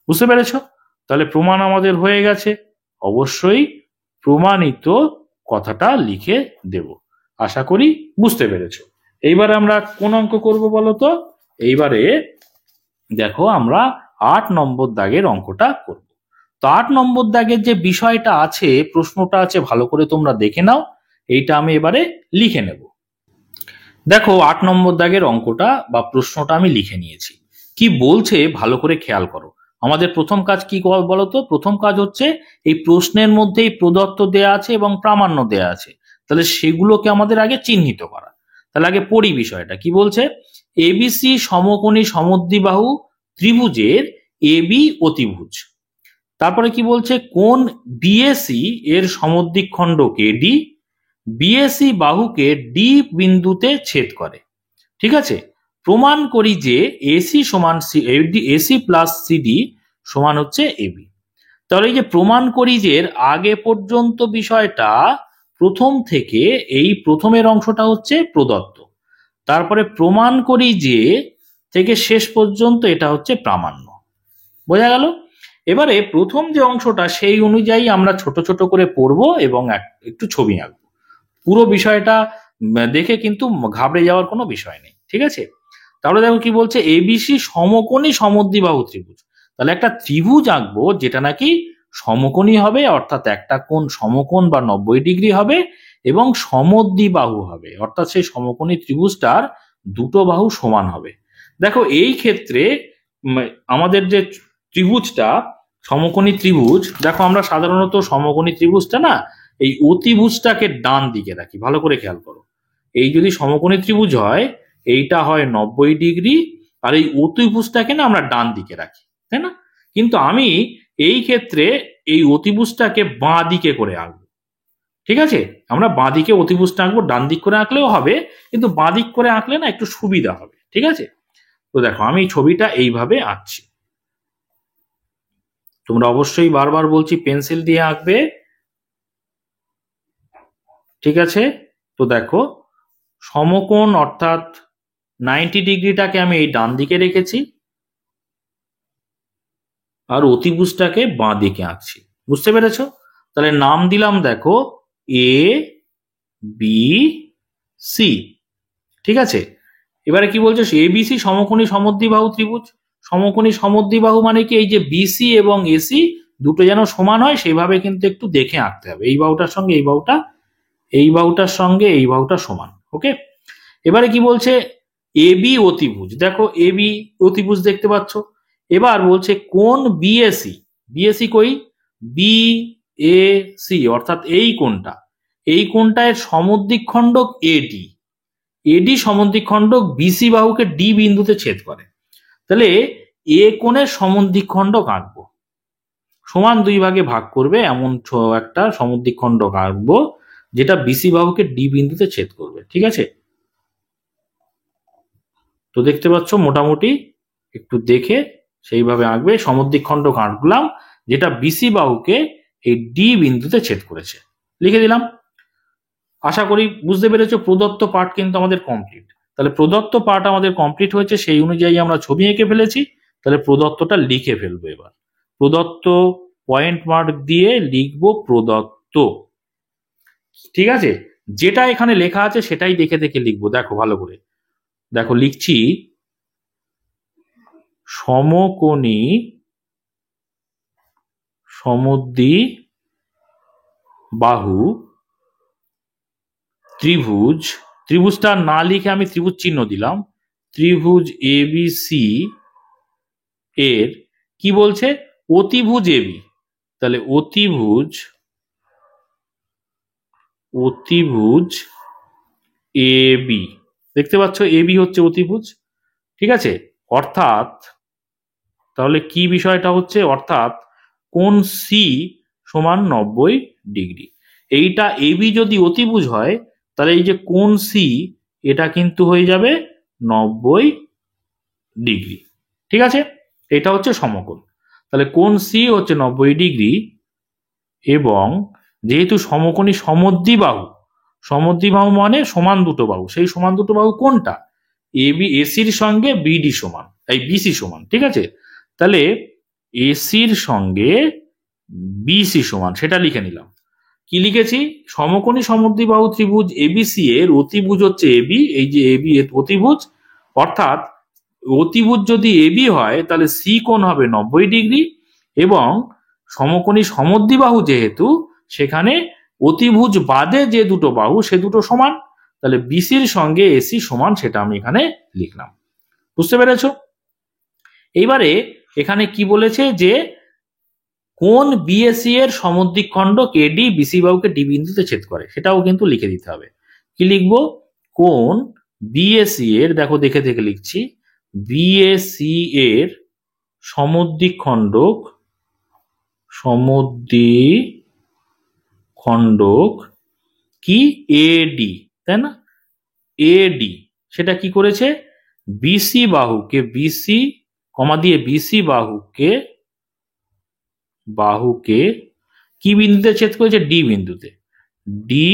বুঝতে পেরেছ? তাহলে প্রমাণ আমাদের হয়ে গেছে। অবশ্যই প্রমাণিত কথাটা লিখে দেব। আশা করি বুঝতে পেরেছ। এইবারে আমরা কোন অঙ্ক করব বলো তো? এইবারে দেখো আমরা 8 নম্বর দাগের অঙ্কটা করব। তো 8 নম্বর দাগের যে বিষয়টা আছে, প্রশ্নটা আছে, ভালো করে তোমরা দেখে নাও। এইটা আমি এবারে লিখে নেব। দেখো 8 নম্বর দাগের অঙ্কটা বা প্রশ্নটা আমি লিখে নিয়েছি। কি বলছে ভালো করে খেয়াল করো। আমাদের প্রথম কাজ কি বলতো? প্রথম কাজ হচ্ছে এই প্রশ্নের মধ্যেই প্রদত্ত দেয়া আছে এবং প্রামাণ্য দেয়া আছে, তাহলে সেগুলোকে আমাদের আগে চিহ্নিত করা। তাহলে আগে পড়ি বিষয়টা কি বলছে। এবিসি সমকোণী সমদ্বিবাহু ত্রিভুজের এবি অতিভুজ। তারপরে কি বলছে, কোণ বিএসি এর সমদ্বিখণ্ডক এডি বিএসি বাহুকে ডি বিন্দুতে ছেদ করে। ঠিক আছে, প্রমাণ করি যে এসি সমান এসি প্লাস সিডি সমান হচ্ছে এবি। তাহলে এই যে প্রমাণ করি যে এর আগে পর্যন্ত বিষয়টা, প্রথম থেকে এই প্রথমের অংশটা হচ্ছে প্রদত্ত, তারপরে প্রমাণ করি যে থেকে শেষ পর্যন্ত এটা হচ্ছে প্রামাণ্য। বোঝা গেল? এবারে প্রথম যে অংশটা সেই অনুযায়ী আমরা ছোট ছোট করে পড়বো এবং একটু ছবি আঁকবো। পুরো বিষয়টা দেখে কিন্তু ঘাবড়ে যাওয়ার কোনো বিষয় নেই। ঠিক আছে, তাহলে দেখো কি বলছে, এবিসি সমকোণী সমদ্বিবাহু ত্রিভুজ। তাহলে একটা ত্রিভুজ আঁকবো যেটা নাকি সমকোণী হবে, অর্থাৎ একটা কোণ সমকোণ বা 90 ডিগ্রি হবে এবং সমদ্বিবাহু হবে, অর্থাৎ সেই সমকোণী ত্রিভুজটার দুটো বাহু সমান হবে। দেখো এই ক্ষেত্রে আমাদের যে ত্রিভুজটা সমকোণী ত্রিভুজ, দেখো আমরা সাধারণত সমকোণী ত্রিভুজটা না এই অতিভুজটাকে ডান দিকে রাখি। ভালো করে খেয়াল করো, এই যদি সমকোণী ত্রিভুজ হয় এইটা হয় 90 ডিগ্রি, আর এই অতিভুজটাকে না আমরা ডান দিকে রাখি, তাই না? কিন্তু আমি এই ক্ষেত্রে এই অতিভুজটাকে বাঁ দিকে করে আঁকবো। ঠিক আছে, আমরা বাঁ দিকে অতিভুজটা আঁকবো, ডান দিক করে আঁকলেও হবে, কিন্তু বাঁ দিক করে আঁকলে না একটু সুবিধা হবে। ঠিক আছে, তো দেখো আমি ছবিটা এইভাবে আঁকছি। তোমরা অবশ্যই বারবার বলছি পেন্সিল দিয়ে আঁকবে। ঠিক আছে, তো দেখো সমকোণ অর্থাৎ 90 ডিগ্রিটাকে আমি এই ডান দিকে রেখেছি আর অতিভুজটাকে বাঁ দিকে আঁকছি। বুঝতে পেরেছো? তাহলে নাম দিলাম দেখো এ বি সি। ঠিক আছে, এবারে কি বলছো, এবিসি সমকোণী সমদ্বিবাহু ত্রিভুজ। সমকোণী সমদ্বিবাহু মানে কি, এই যে বিসি এবং এসি দুটো যেন সমান হয় সেভাবে কিন্তু একটু দেখে আঁকতে হবে। এই বাহুটার সঙ্গে এই বাহুটা, এই বাহুটার সঙ্গে এই বাহুটা সমান। ওকে, এবারে কি বলছে, এবি অতিভুজ। দেখো এবি অতিভুজ দেখতে পাচ্ছ। এবার বলছে কোণ বিএসি। বিএসি কই? বি এ সি, অর্থাৎ এই কোণটা, এই কোণটা এর সমদ্বিখণ্ডক এডি। এডি সমদ্বিখণ্ডক বিসি বাহুকে ডি বিন্দুতে ছেদ করে। তাহলে এ কোণের সমদ্বিখণ্ডক আঁকবো, সমান দুই ভাগে ভাগ করবে এমন একটা সমদ্বিখণ্ডক আঁকবো যেটা বিসি বাহুকে ডি বিন্দুতে ছেদ করবে। ঠিক আছে, তো দেখতে পাচ্ছ মোটামুটি একটু দেখে সেইভাবে আঁকবে। সমদ্বিখণ্ডক আঁকলাম যেটা বিসি বাহুকে এই ডি বিন্দুতে ছেদ করেছে, লিখে দিলাম। আশা করি বুঝতে পেরেছো। প্রদত্ত পার্ট কিন্তু আমাদের কমপ্লিট। তাহলে প্রদত্ত পার্ট আমাদের কমপ্লিট হয়েছে, সেই অনুযায়ী আমরা ছবি এঁকে ফেলেছি। তাহলে প্রদত্তটা লিখে ফেলবো। এবার প্রদত্ত পয়েন্ট মার্ক দিয়ে লিখবো প্রদত্ত। ঠিক আছে, যেটা এখানে লেখা আছে সেটাই দেখে দেখে লিখবো। দেখো ভালো করে দেখো, লিখছি সমকোণী সমদ্বিবাহু ত্রিভুজ। ত্রিভুজটা না লিখে আমি ত্রিভুজ চিহ্ন দিলাম। ত্রিভুজ এবিসি এর কি বলছে, অতিভুজ এবি। তাহলে অতিভুজ এবি দেখতে পাচ্ছ, এবি হচ্ছে অতিভুজ। ঠিক আছে, অর্থাৎ তাহলে কি বিষয়টা হচ্ছে, অর্থাৎ কোণ সি সমান 90 ডিগ্রি। এইটা এবি যদি অতিভুজ হয় তাহলে এই যে কোণ সি এটা কিন্তু হয়ে যাবে 90 ডিগ্রি। ঠিক আছে, এটা হচ্ছে সমকোণ। তাহলে কোণ সি হচ্ছে 90 ডিগ্রি এবং যেহেতু সমকোণী সমদ্বিবাহু, সমদ্বিবাহু মানে সমান দুটো বাহু, সেই সমান দুটো বাহু কোনটা? এসির সঙ্গে বিডি সমান, এই বিসি সমান। ঠিক আছে, তাহলে এসির সঙ্গে বিসি সমান, সেটা লিখে নিলাম। কি লিখেছি? সমকোণী সমদ্বিবাহু ত্রিভুজ এবিসি এর অতিভুজ হচ্ছে এবি, এই যে এবি এর অতিভুজ, অর্থাৎ অতিভুজ যদি এবি হয় তাহলে সি কোণ হবে 90 ডিগ্রি এবং সমকোণী সমদ্বিবাহু যেহেতু, সেখানে অতিভুজ বাদে যে দুটো বাহু সে দুটো সমান, তাহলে বিসির সঙ্গে এসি সমান, সেটা আমি এখানে লিখলাম। বুঝতে পেরেছো? এইবারে এখানে কি বলেছে যে কোন বিএসি এর সমদ্বিখণ্ড কেডি বিসি বাহুকে ডি বিন্দুতে ছেদ করে, সেটাও কিন্তু লিখে দিতে হবে। কি লিখবো? কোন বিএসি এর, দেখো দেখে দেখে লিখছি, বিএসি এর সমদ্বিখণ্ডক কি এডি, তাই না? এডি সেটা কি করেছে? বিসি বাহুকে, বিসি কমা দিয়ে বিসি বাহুকে কি বিন্দুতে ছেদ করেছে? ডি বিন্দুতে। ডি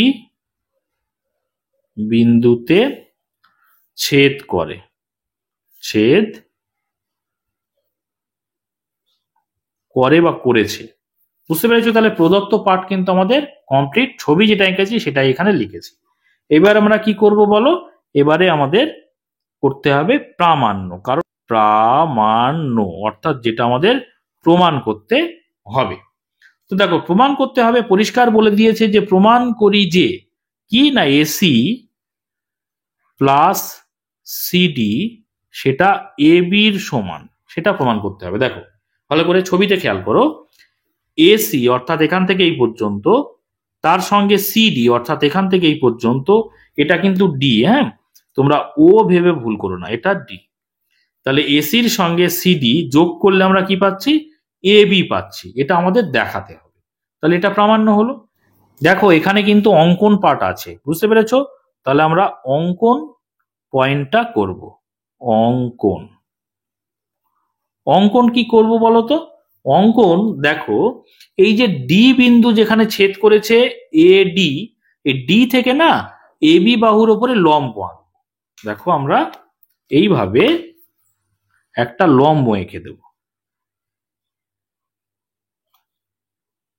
বিন্দুতে ছেদ করে, বা করেছে। বুঝতে পেরেছো? তাহলে প্রদত্ত পাঠ কিন্তু আমাদের কমপ্লিট। ছবি যেটা এঁকেছি সেটাই এখানে লিখেছি। এবার আমরা কি করব বলো? এবারে আমাদের করতে হবে প্রামাণ্য, কারণ প্রামাণ্য অর্থাৎ যেটা আমাদের প্রমাণ করতে হবে। তো দেখো, প্রমাণ করতে হবে, পরিষ্কার বলে দিয়েছে যে প্রমাণ করি যে কি না এসি প্লাস সিডি সেটা এবির সমান, সেটা প্রমাণ করতে হবে। দেখো ভালো করে ছবিতে খেয়াল করো, এসি অর্থাৎ এখান থেকে এই পর্যন্ত, তার সঙ্গে সিডি অর্থাৎ এখান থেকে এই পর্যন্ত, এটা কিন্তু ডি। হ্যাঁ, তোমরা ও ভেবে ভুল করো না, এটা ডি। তাহলে এসির সঙ্গে সিডি যোগ করলে আমরা কি পাচ্ছি? এবি পাচ্ছি। এটা আমাদের দেখাতে হবে, তাহলে এটা প্রামাণ্য হলো। দেখো এখানে কিন্তু অঙ্কন পার্ট আছে, বুঝতে পেরেছো? তাহলে আমরা অঙ্কন পয়েন্টটা করব। অঙ্কন কি করব বলো তো? অঙ্কন দেখো, এই যে ডি বিন্দু যেখানে ছেদ করেছে এডি, এই ডি থেকে না এবি বাহুর উপরে লম্ব আঁকবো। দেখো আমরা এইভাবে একটা লম্ব এঁকে দেব,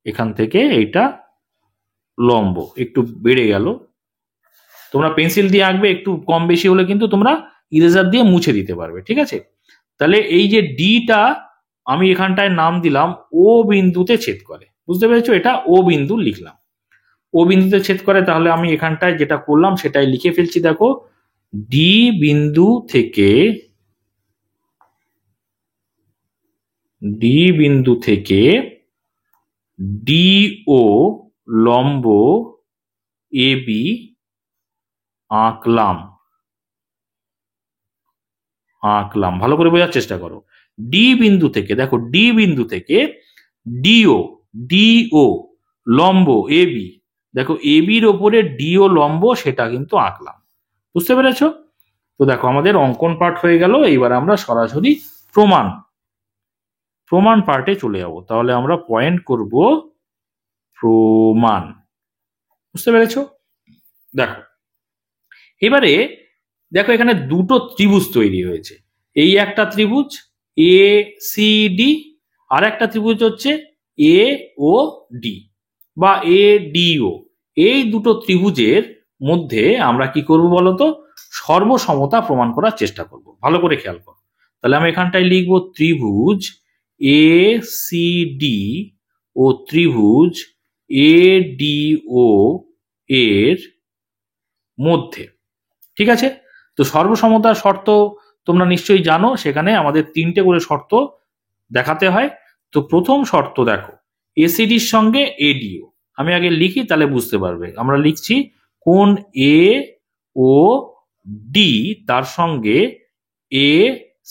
এখান থেকে এইটা লম্ব একটু বেড়ে গেল। তোমরা পেন্সিল দিয়ে আঁকবে, একটু কম বেশি হলে কিন্তু তোমরা ইরেজার দিয়ে মুছে দিতে পারবে। ঠিক আছে, তাহলে এই যে ডিটা আমি এখানটায় নাম দিলাম ও বিন্দুতে ছেদ করে। বুঝতে পেরেছো? এটা ও বিন্দু লিখলাম, ও বিন্দুতে ছেদ করে। তাহলে আমি এখানটায় যেটা করলাম সেটাই লিখে ফেলছি। দেখো ডি বিন্দু থেকে ডিও লম্ব এবি আঁকলাম। ভালো করে বোঝার চেষ্টা করো। ডি বিন্দু থেকে, দেখো ডি বিন্দু থেকে ডিও লম্ব এবি, দেখো এবির ওপরে ডিও লম্ব, সেটা কিন্তু আঁকলাম। বুঝতে পেরেছো? তো দেখো আমাদের অঙ্কন পার্ট হয়ে গেল। এইবার আমরা সরাসরি প্রমাণ পার্টে চলে যাব। তাহলে আমরা পয়েন্ট করব প্রমাণ। বুঝতে পেরেছো? দেখো এবারে দেখো এখানে দুটো ত্রিভুজ তৈরি হয়েছে। এই একটা ত্রিভুজ এ সি ডি, আর একটা ত্রিভুজ হচ্ছে এ ও ডি বা এ ডিও। এই দুটো ত্রিভুজের মধ্যে আমরা কি করব বলতো? সর্বসমতা প্রমাণ করার চেষ্টা করব। ভালো করে খেয়াল করো। তাহলে আমি এখানটায় লিখবো ত্রিভুজ এ সি ডি ও ত্রিভুজ এ ডিও এর মধ্যে। ঠিক আছে, তো সর্বসমতার শর্ত তোমরা নিশ্চয়ই জানো, সেখানে আমাদের তিনটে করে শর্ত দেখাতে হয়। তো প্রথম শর্ত দেখো, এসিডির সঙ্গে এডিও। আমি আগে লিখি তাহলে বুঝতে পারবে। আমরা লিখছি কোণ এ ও ডি তার সঙ্গে এ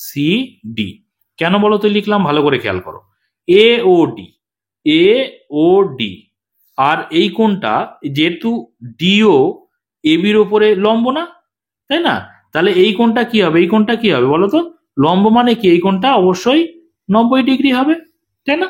সি ডি। কেন বলো তো লিখলাম? ভালো করে খেয়াল করো, এ ও ডি আর এই কোণটা যেহেতু ডিও এবির ওপরে লম্ব না, তাই না? তাহলে এই কোণটা কি হবে, এই কোণটা কি হবে বলো তো? লম্ব মানে কি, এই কোণটা অবশ্যই 90 ডিগ্রি হবে, তাই না?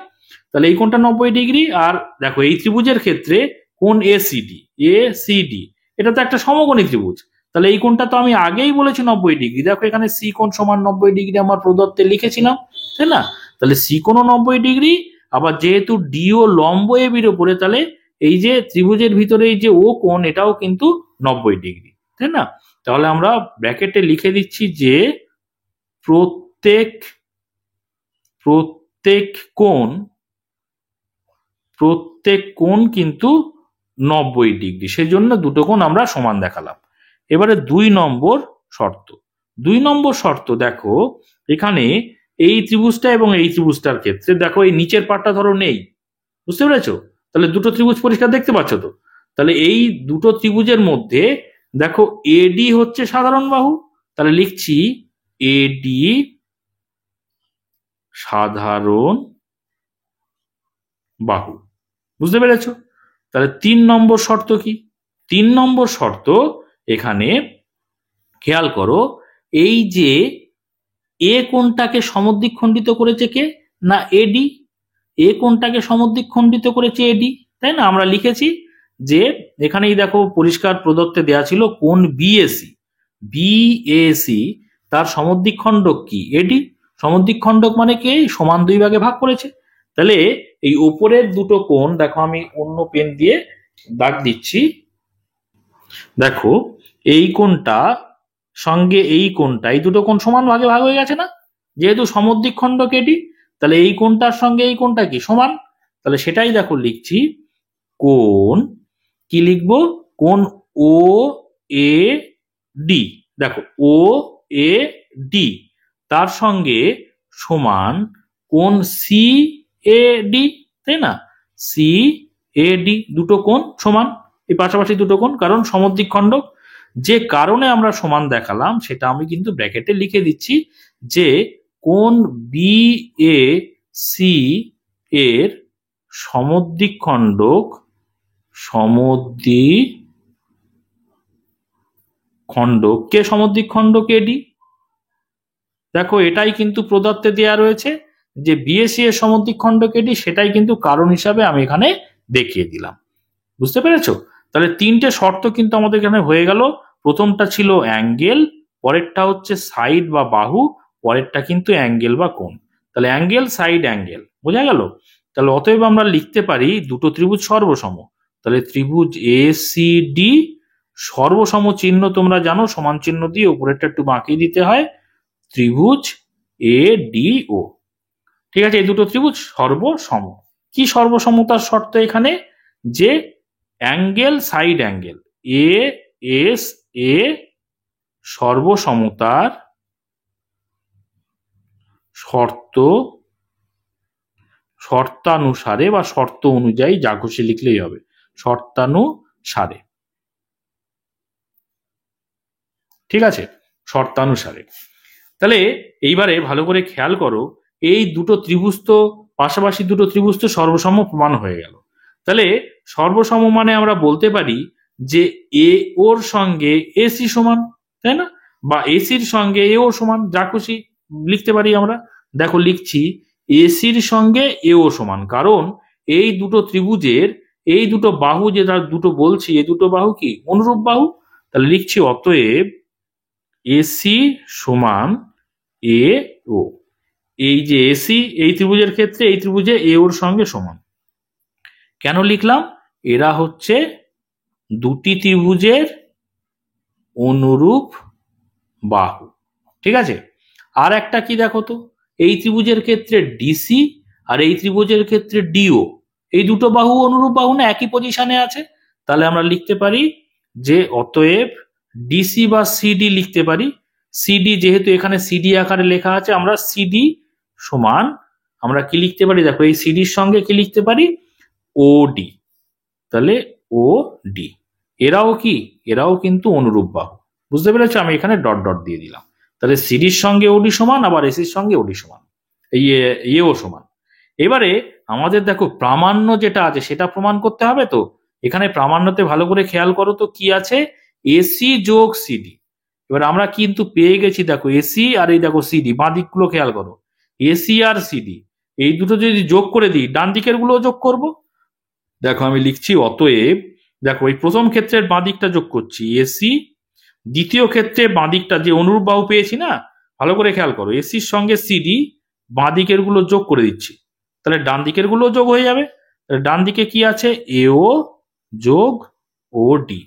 তাহলে এই কোণটা 90 ডিগ্রি। আর দেখো এই ত্রিভুজের ক্ষেত্রে কোণ এসিডি এটা তো একটা সমকোণী ত্রিভুজ, তাহলে এই কোণটা তো আমি আগেই বলেছি 90 ডিগ্রি। দেখো এখানে সি কোণ সমান 90 ডিগ্রি আমার প্রদত্তে লিখেছিলাম, তাই না? তাহলে সি কোণও 90 ডিগ্রি, আবার যেহেতু ডিও লম্ব এবির উপরে, তাহলে এই যে ত্রিভুজের ভিতরে এই যে ও কোণ এটাও কিন্তু 90 ডিগ্রি, তাই না? তাহলে আমরা ব্র্যাকেটে লিখে দিচ্ছি যে প্রত্যেক প্রত্যেক কোণ প্রত্যেক কোণ কিন্তু 90 ডিগ্রি, সেজন্য দুটো কোণ আমরা সমান দেখালাম। এবারে 2 নম্বর শর্ত দেখো এখানে এই ত্রিভুজটা এবং এই ত্রিভুজটার ক্ষেত্রে দেখো এই নিচের পাটটা ধরো নেই, বুঝতে পেরেছো? তাহলে দুটো ত্রিভুজ পরিষ্কার দেখতে পাচ্ছ তো? তাহলে এই দুটো ত্রিভুজের মধ্যে দেখো এডি হচ্ছে সাধারণ বাহু, তাহলে লিখছি এডি সাধারণ বাহু, বুঝতে পেরেছো? তাহলে 3 নম্বর শর্ত কি? 3 নম্বর শর্ত এখানে খেয়াল করো, এই যে এ কোণটাকে সমদ্বিখণ্ডিত করেছে কে না এডি, এ কোণটাকে সমদ্বিখণ্ডিত করেছে এডি, তাই না? আমরা লিখেছি যে এখানেই দেখো পরিষ্কার প্রদত্তে দেয়া ছিল কোণ বিএসি তার সমদ্বিখণ্ডক কি এডি, সমদ্বিখণ্ডক মানে কে সমান 2 ভাগে ভাগ করেছে। তাহলে এই উপরের দুটো কোণ দেখো আমি অন্য পেন দিয়ে দাগ দিচ্ছি, দেখো এই কোণটা সঙ্গে এই কোণটা, এই দুটো কোণ সমান ভাগে ভাগ হয়ে গেছে না, যেহেতু সমদ্বিখণ্ডক এটি, তাহলে এই কোণটার সঙ্গে এই কোণটা কি সমান, তাহলে সেটাই দেখো লিখছি কোণ কি লিখবো, কোণ ও এ ডি, দেখো ও এ ডি তার সঙ্গে সমান কোণ সি এ ডি, তাই না? সি এ ডি দুটো কোণ সমান, এই পাশাপাশি দুটো কোণ, কারণ সমদ্বিখণ্ডক। যে কারণে আমরা সমান দেখালাম সেটা আমি কিন্তু ব্র্যাকেটে লিখে দিচ্ছি যে কোণ বি এ সি এর সমদ্বিখণ্ডক কে সমদ্বিখণ্ডক এডি। দেখো এটাই কিন্তু প্রদত্তে দেয়া রয়েছে যে বিএসি এর সমদ্বিখণ্ডক এডি, সেটাই কিন্তু কারণ হিসাবে আমি এখানে দেখিয়ে দিলাম, বুঝতে পেরেছো? তাহলে 3টে শর্ত কিন্তু আমাদের এখানে হয়ে গেল। প্রথমটা ছিল অ্যাঙ্গেল, পরেরটা হচ্ছে সাইড বা বাহু, পরেরটা কিন্তু অ্যাঙ্গেল বা কোণ। তাহলে অ্যাঙ্গেল সাইড অ্যাঙ্গেল বোঝা গেল। তাহলে অতএব আমরা লিখতে পারি দুটো ত্রিভুজ সর্বসম, তাহলে ত্রিভুজ এ সি ডি সর্বসম চিহ্ন তোমরা জানো, সমান চিহ্ন দিয়ে উপরেরটা একটু বাঁকিয়ে দিতে হয়, ত্রিভুজ এ ডি ও। ঠিক আছে, এই দুটো ত্রিভুজ সর্বসম। কি সর্বসমতার শর্ত এখানে, যে angle side angle A S A সর্বসমতার শর্তানুসারে বা শর্ত অনুযায়ী, যা খুশি লিখলেই হবে, শর্তানুসারে। ঠিক আছে, শর্তানুসারে। তাহলে এইবারে ভালো করে খেয়াল করো, এই দুটো ত্রিভুজ তো পাশাপাশি দুটো ত্রিভুজ তো সর্বসম প্রমাণ হয়ে গেল। তাহলে সর্বসম মানে আমরা বলতে পারি যে এ ওর সঙ্গে এসি সমান, তাই না? বা এসির সঙ্গে এও সমান, যা খুশি লিখতে পারি আমরা। দেখো লিখছি এসির সঙ্গে এও সমান, কারণ এই দুটো ত্রিভুজের এই দুটো বাহু, যে দুটো বলছি এই দুটো বাহু কি অনুরূপ বাহু। তাহলে লিখছি অতএব এসি সমান এ ও, এই যে এসি এই ত্রিভুজের ক্ষেত্রে এই ত্রিভুজে এ ওর সঙ্গে সমান। কেন লিখলাম, এরা হচ্ছে দুটি ত্রিভুজের অনুরূপ বাহু। ঠিক আছে, আর একটা কি দেখো তো, এই ত্রিভুজের ক্ষেত্রে ডিসি আর এই ত্রিভুজের ক্ষেত্রে ডিও, এই দুটো বাহু অনুরূপ বাহু না, একই পজিশনে আছে। তাহলে আমরা লিখতে পারি যে অতএব ডিসি বা সিডি লিখতে পারি। সিডি যেহেতু এখানে সিডি আকারে লেখা আছে, আমরা সিডি সমান আমরা কি লিখতে পারি, দেখো এই সিডির সঙ্গে কি লিখতে পারি ওডি, তাহলে ও ডি এরাও কিন্তু অনুরূপ বাহু, বুঝতে পেরেছো? আমি এখানে ডট ডট দিয়ে দিলাম। তাহলে সিডির সঙ্গে ওডি সমান, আবার এসির সঙ্গে ওডি সমান, এও সমান। এবারে আমাদের দেখো প্রামাণ্য যেটা আছে সেটা প্রমাণ করতে হবে। তো এখানে প্রামাণ্যতে ভালো করে খেয়াল করো তো কি আছে, এসি যোগ সিডি। এবার আমরা কিন্তু পেয়ে গেছি, দেখো এসি আর এই দেখো সিডি, বাঁ দিকগুলো খেয়াল করো, এসি আর সিডি এই দুটো যদি যোগ করে দিই ডান দিকের গুলো যোগ করব। দেখো আমি লিখছি অতএব, দেখো এই প্রথম ক্ষেত্রের বাঁ দিকটা যোগ করছি এসি, দ্বিতীয় ক্ষেত্রে বাঁ দিকটা যে অনুরূপ বাহু পেয়েছি না, ভালো করে খেয়াল করো, এসির সঙ্গে সিডি বাঁ দিকের গুলো যোগ করে দিচ্ছি, তাহলে ডান দিকের গুলো যোগ হয়ে যাবে। তাহলে ডান দিকে কি আছে, এও যোগ ও ডি,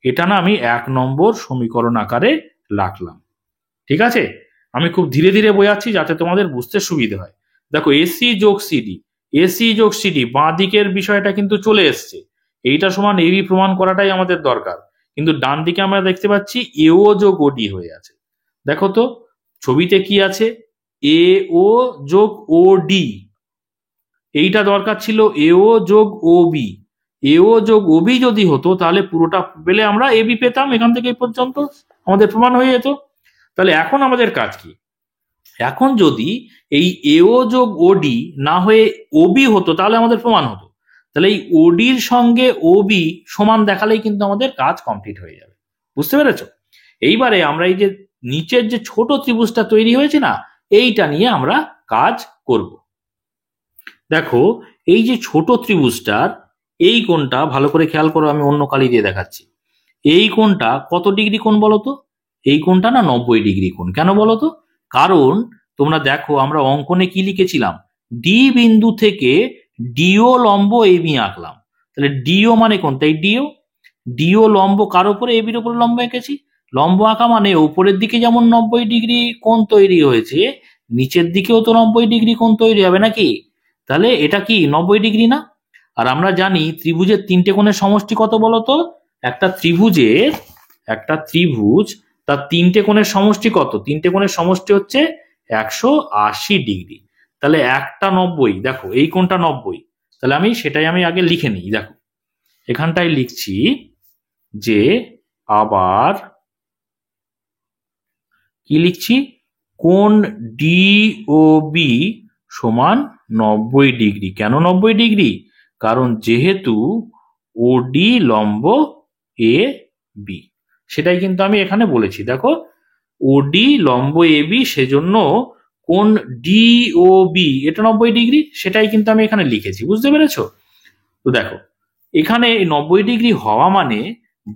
এটা না আমি 1 নম্বর সমীকরণ আকারে রাখলাম। ঠিক আছে, আমি খুব ধীরে ধীরে বোঝাচ্ছি যাতে তোমাদের বুঝতে সুবিধা হয়। দেখো এসি যোগ সিডি, এসি যোগ সিডি বাঁ দিকের বিষয়টা কিন্তু চলে এসছে, এইটা সমান এবি প্রমাণ করাটাই আমাদের দরকার, কিন্তু ডান দিকে আমরা দেখতে পাচ্ছি এও যোগ ওডি হয়ে আছে। দেখো তো ছবিতে কি আছে, এ ও যোগ ও ডি, এইটা দরকার ছিল এও যোগ ও বি, এও যোগ ও বি যদি হতো তাহলে পুরোটা পেলে আমরা এবি পেতাম, এখান থেকে এই পর্যন্ত আমাদের প্রমাণ হয়ে যেত। তাহলে এখন আমাদের কাজ কি, এখন যদি এই এও যোগ ওডি না হয়ে ওবি হতো তাহলে আমাদের প্রমাণ হতো, তাহলে এই ওডির সঙ্গে ওবি সমান দেখালেই কিন্তু আমাদের কাজ কমপ্লিট হয়ে যাবে। বুঝতে পেরেছো? এইবারে আমরা এই যে নিচের যে ছোট ত্রিভুজটা তৈরি হয়েছে না, এইটা নিয়ে আমরা কাজ করব। দেখো এই যে ছোট ত্রিভুজটার এই কোণটা ভালো করে খেয়াল করো, আমি অন্য কালি দিয়ে দেখাচ্ছি। এই কোণটা কত ডিগ্রি কোণ বলতো? এই কোণটা না 90 ডিগ্রি কোণ। কেন বলতো? কারণ তোমরা দেখো আমরা অঙ্কনে কি লিখেছিলাম, ডি বিন্দু থেকে ডিও লম্ব এবি আঁকলাম, তাহলে ডিও মানে কোনটা, এই ডিও, ডিও লম্ব কার উপরে, এবির উপরে লম্ব এঁকেছি। লম্ব আঁকা মানে উপরের দিকে যেমন 90 ডিগ্রি কোণ তৈরি হয়েছে, নিচের দিকেও তো 90 ডিগ্রি কোণ তৈরি হবে নাকি? তাহলে এটা কি 90 ডিগ্রি না? আর আমরা জানি ত্রিভুজের 3টে কোণের সমষ্টি কত বলতো? একটা ত্রিভুজ তার 3টে কোণের সমষ্টি কত? 3টে কোণের সমষ্টি হচ্ছে 180 ডিগ্রি। তাহলে একটা 90, দেখো এই কোণটা 90, তাহলে সেটাই আমি আগে লিখে নিই। দেখো এখানটায় লিখছি যে আবার কি লিখছি, কোণ ডিওবি সমান 90 ডিগ্রি। কেন 90 ডিগ্রি? কারণ যেহেতু ওডি লম্ব এ বি, সেটাই কিন্তু আমি এখানে বলেছি। দেখো ওডি লম্ব এ বি, সেজন্য কোণ ডিওবি এটা 90 ডিগ্রি, সেটাই কিন্তু আমি এখানে লিখেছি। বুঝতে পেরেছো? তো দেখো এখানে 90 ডিগ্রি হওয়া মানে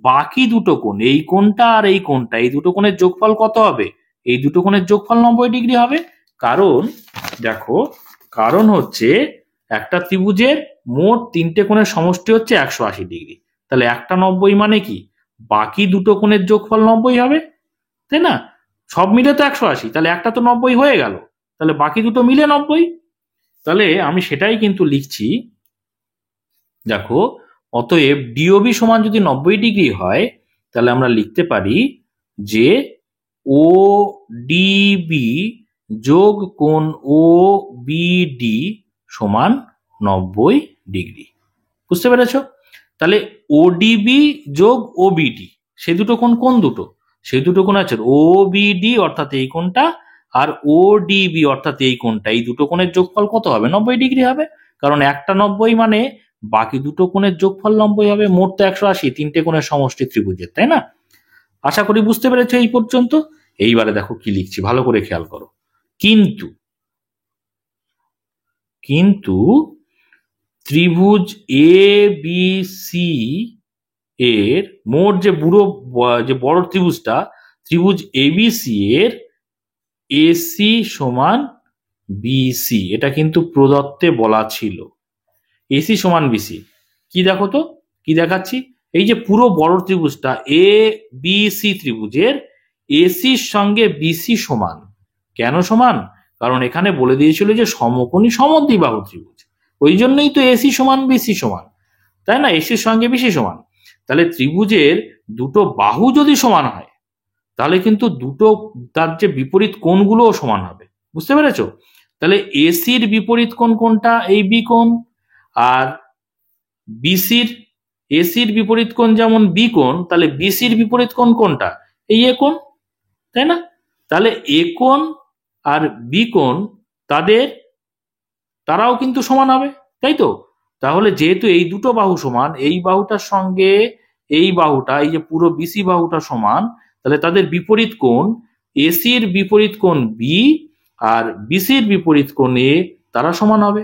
বাকি দুটো কোণ, এই কোণটা আর এই কোণটা, এই দুটো কোণের যোগফল কত হবে? এই দুটো কোণের যোগফল 90 ডিগ্রি হবে। কারণ দেখো, কারণ হচ্ছে একটা ত্রিভুজের মোট 3টে কোণের সমষ্টি হচ্ছে 180 ডিগ্রি, তাহলে একটা 90 মানে কি, বাকি দুটো কোণের যোগফল 90 হবে, তাই না? সব মিলে তো 180, তাহলে একটা তো 90 হয়ে গেল, তাহলে বাকি দুটো মিলে 90। তাহলে আমি সেটাই কিন্তু লিখছি। দেখো অতএব ডিওবি সমান যদি 90 ডিগ্রি হয়, তাহলে আমরা লিখতে পারি যে ও ডিবি যোগ কোণ ও বিডি সমান 90 ডিগ্রি। বুঝতে পেরেছো? তাহলে ওডিবি যোগ ওবিডি, সে দুটো কোণ কোন দুটো? সেই দুটো কোণ আছে ওবিডি অর্থাৎ এই কোণটা, আর ওডিবি অর্থাৎ এই কোণটা, এই দুটো কোণের যোগফল কত হবে? 90 ডিগ্রি হবে। কারণ একটা 90 মানে বাকি দুটো কোণের যোগফল 90 হবে, মোট তো 180, 3টে কোণের সমষ্টি ত্রিভুজের, তাই না? আশা করি বুঝতে পেরেছো এই পর্যন্ত। এইবারে দেখো কি লিখছি, ভালো করে খেয়াল করো। কিন্তু ত্রিভুজ এ বি সি এর মোট যে বড় ত্রিভুজটা, ত্রিভুজ এবিসি এর এসি সমান বিসি, এটা কিন্তু প্রদত্তে বলা ছিল। এসি সমান বিসি কি দেখো তো, কি দেখাচ্ছি, এই যে পুরো বড় ত্রিভুজটা এ বি সি ত্রিভুজের এসির সঙ্গে বিসি সমান। কেন সমান? কারণ এখানে বলে দিয়েছিল যে সমকোণী সমদ্বিবাহু ত্রিভুজ, ওই জন্যই তো এসি সমান বিসি সমান, তাই না? এসির সঙ্গে বিসি সমান। তাহলে ত্রিভুজের দুটো বাহু যদি সমান হয়, তাহলে কিন্তু দুটো তার যে বিপরীত কোণগুলোও সমান হবে। বুঝতে পেরেছো? তাহলে এসির বিপরীত কোণ কোনটা? এই বি কোণ। আর এসির বিপরীত কোণ যেমন বি কোণ, তাহলে বিসির বিপরীত কোণ কোনটা? এই এ কোণ, তাই না? তাহলে এ কোণ আর বি কোণ তারাও কিন্তু সমান হবে, তাই তো? তাহলে যেহেতু এই দুটো বাহু সমান, এই বাহুটার সঙ্গে এই বাহুটা, এই যে পুরো বিসি বাহুটা সমান, তাহলে তাদের বিপরীত কোণ এসির বিপরীত কোণ বি আর বিসির বিপরীত কোণ এ তারা সমান হবে।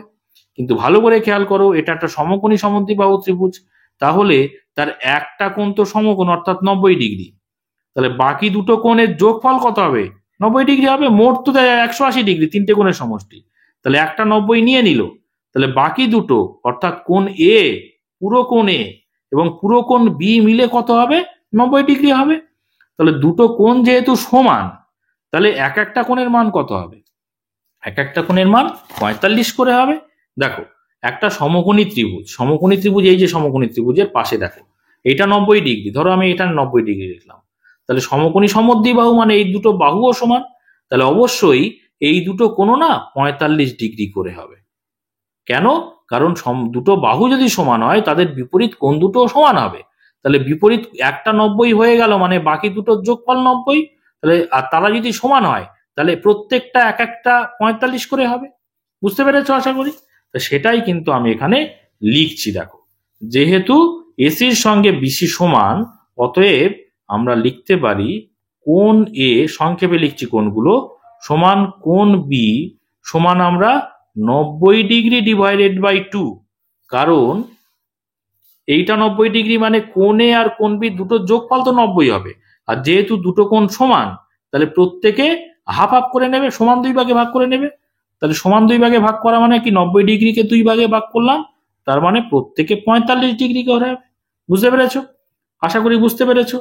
কিন্তু ভালো করে খেয়াল করো, এটা একটা সমকোণী সমদ্বিবাহু ত্রিভুজ, তাহলে তার একটা কোণ তো সমকোণ অর্থাৎ 90°। তাহলে বাকি দুটো কোণের যোগফল কত হবে? 90° হবে। মোট তো 180°, তিনটে কোণের সমষ্টি। তাহলে একটা 90 নিয়ে নিল, তাহলে বাকি দুটো অর্থাৎ কোণ এ, পুরো কোণ এ এবং পুরো কোণ বি মিলে কত হবে? 90° হবে। তাহলে দুটো কোণ যেহেতু সমান, তাহলে এক একটা কোণের মান কত হবে? এক একটা কোণের মান 45 করে হবে। দেখো, একটা সমকোণী ত্রিভুজ, সমকোণী ত্রিভুজ, এই যে সমকোণী ত্রিভুজের পাশে দেখো এটা 90°, ধরো আমি এটা 90° লিখলাম, তাহলে সমকোণী সমদ্বিবাহু মানে এই দুটো বাহুও সমান, তাহলে অবশ্যই এই দুটো কোণও না 45° করে হবে। কেন? কারণ দুটো বাহু যদি সমান হয় তাদের বিপরীত কোণ দুটো সমান হবে। তাহলে বিপরীত একটা 90 হয়ে গেল, মানে বাকি দুটোর যোগফল 90। তাহলে আর তারা যদি সমান হয় তাহলে প্রত্যেকটা এক একটা 45 করে হবে। বুঝতে পেরেছো আশা করি? তো সেটাই কিন্তু আমি এখানে লিখছি। দেখো, যেহেতু এসির সঙ্গে বিসি সমান, অতএব আমরা লিখতে পারি কোণ এ, সংক্ষেপে লিখছি কোণগুলো, সমান কোণ বি সমান আমরা 90° ডিভাইডেড বাই 2। কারণ এইটা 90° মানে কোণ এ আর কোণ বি দুটোর যোগফল তো 90 হবে। আর যেহেতু দুটো কোণ সমান, তাহলে প্রত্যেকে হাফ হাফ করে নেবে, সমান 2 ভাগে ভাগ করে নেবে। তাহলে সমান 2 ভাগে ভাগ করা মানে কি? 90°কে 2 ভাগে ভাগ করলাম, তার মানে প্রত্যেকে 45° করে হবে। বুঝতে পেরেছো? আশা করি বুঝতে পেরেছো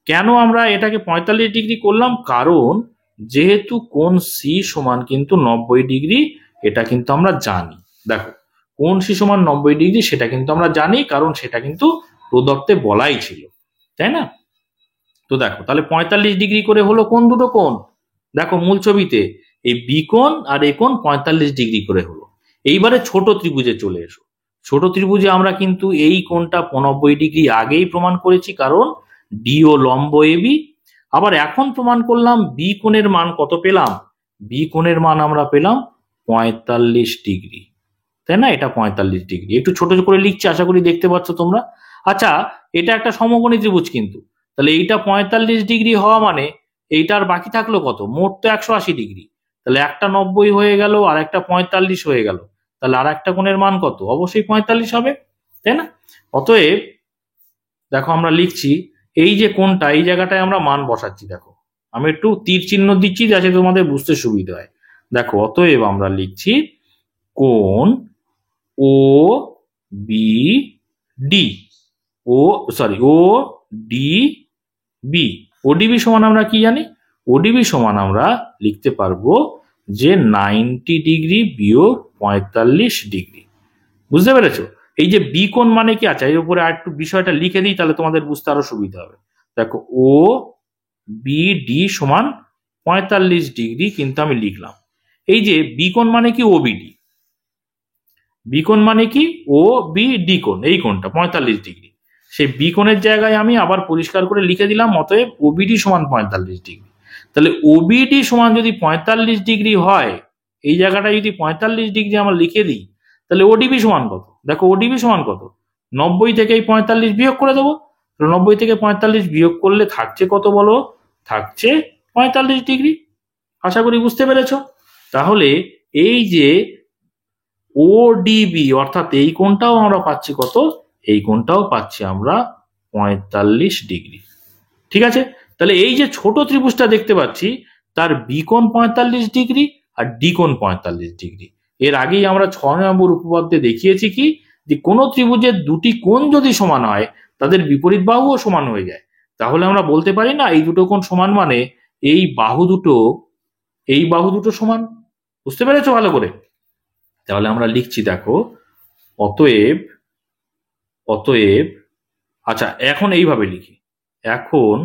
কেন আমরা এটাকে 45° করলাম। কারণ যেহেতু কোণ সি সমান কিন্তু 90°, এটা কিন্তু আমরা জানি। দেখো, কোণ সি সমান 90°, সেটা কিন্তু আমরা জানি, কারণ সেটা কিন্তু প্রদত্তে বলাই ছিল, তাই না? তো দেখো, তাহলে 45° করে হলো কোন দুটো কোণ? দেখো মূল ছবিতে এই বি কোণ আর এ কোণ 45° করে হলো। এইবারে ছোট ত্রিভুজে চলে এসো। ছোট ত্রিভুজে আমরা কিন্তু এই কোণটা 90° আগেই প্রমাণ করেছি, কারণ ডি ও লম্ব এবি। আবার এখন প্রমাণ করলাম বি কোণের মান কত পেলাম? বি কোণের মান আমরা পেলাম 45°, তাই না? এটা 45°। একটু ছোট করে লিখছি, আশা করি দেখতে পাচ্ছ তোমরা। আচ্ছা, এটা একটা সমকোণী ত্রিভুজ কিন্তু, তাহলে এইটা 45° হওয়া মানে এইটার বাকি থাকলো কত? মোট তো 180°। তাহলে একটা 90 হয়ে গেল আর একটা 45 হয়ে গেল, তাহলে আর একটা কোণের মান কত? অবশ্যই 45 হবে, তাই না? অতএব দেখো আমরা লিখছি এই যে কোণটা, এই জায়গাটায় আমরা মান বসাচ্ছি। দেখো, আমি একটু তীর চিহ্ন দিচ্ছি যাতে তোমাদের বুঝতে সুবিধা হয়। দেখো, অতএব আমরা লিখছি কোণ ও বি ডি, ও ডি বি। ওডিবি সমান আমরা কি জানি? ওডিবি সমান আমরা লিখতে পারবো যে 90° বিয়োগ 45°। বুঝতে পেরেছো? এই যে বি কোণ মানে কি আছে, এর উপরে আর একটু বিষয়টা লিখে দিই, তাহলে তোমাদের বুঝতে আরো সুবিধা হবে। দেখো, ও বি ডি সমান 45° কিন্তু আমি লিখলাম। এই যে বি কোণ মানে কি? ওবিডি। বি কোণ মানে কি? ও বি ডি কোণ, এই কোণটা 45°। সেই বি কোণের জায়গায় আমি আবার পরিষ্কার করে লিখে দিলাম, অতএব ওবিডি সমান 45°। তাহলে ওবিডি সমান যদি 45° হয়, এই জায়গাটা যদি 45° আমরা লিখে দিই, তাহলে ওডিবি সমান কত? দেখো, ওডিবি সমান কত? 90 থেকে এই 45 বিয়োগ করে দেবো। 90 থেকে 45 বিয়োগ করলে থাকছে কত বলো? থাকছে 45°। আশা করি বুঝতে পেরেছো। তাহলে এই যে ওডিবি অর্থাৎ এই কোণটাও আমরা পাচ্ছি কত? এই কোণটাও পাচ্ছি আমরা 45°। ঠিক আছে? তাহলে এই যে ছোট ত্রিভুজটা দেখতে পাচ্ছি, তার বি কোণ 45° আর ডি কোণ 45°। এর আগেই আমরা 6 নম্বর উপপাদ্যে দেখিয়েছি কি, যে কোন ত্রিভুজের দুটি কোণ যদি সমান হয় তাদের বিপরীত বাহুও সমান হয়ে যায়। তাহলে আমরা বলতে পারি না এই দুটো কোণ সমান মানে এই বাহু দুটো সমান। বুঝতে পেরেছো ভালো করে? তাহলে আমরা লিখছি, দেখো, অতএব আচ্ছা, এখন এইভাবে লিখি। এখন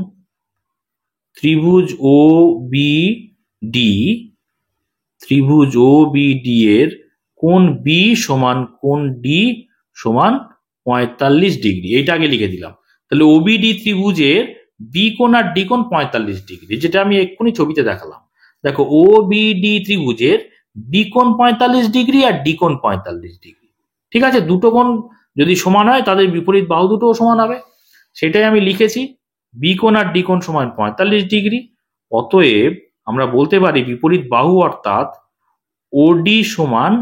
ত্রিভুজ ও বি ডি এর কোণ বি সমান কোণ ডি সমান 45°, এইটা আগে লিখে দিলাম। তাহলে ওবিডি ত্রিভুজের বি কোণ আর ডি কোণ 45°, যেটা আমি এক্ষুনি ছবিতে দেখালাম। দেখো, ওবিডি ত্রিভুজের বি কোণ 45° আর ডি কোণ 45°। ঠিক আছে? দুটো কোণ যদি সমান হয় তাদের বিপরীত বাহু দুটোও সমান হবে, সেটাই আমি লিখেছি। বি কোণ আর ডি কোণ সমান 45 ডিগ্রি। অতএব আমরা বলতে পারি বিপরীত বাহু অর্থাৎ ওডি সমান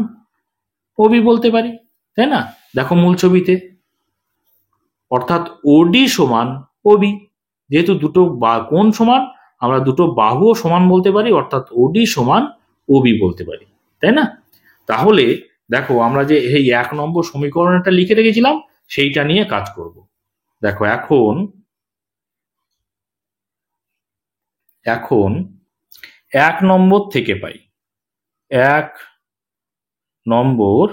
ওবি বলতে পারি, তাই না? দেখো মূল ছবিতে, অর্থাৎ ওডি সমান ওবি। যেহেতু দুটো কোণ সমান, আমরা দুটো বাহুও সমান বলতে পারি, অর্থাৎ ওডি সমান ওবি বলতে পারি, তাই না? তাহলে দেখো আমরা যে এই 1 নম্বর সমীকরণটা লিখে রেখেছিলাম সেইটা নিয়ে কাজ করব। দেখো এখন 1 নম্বর থেকে পাই, 1 নম্বর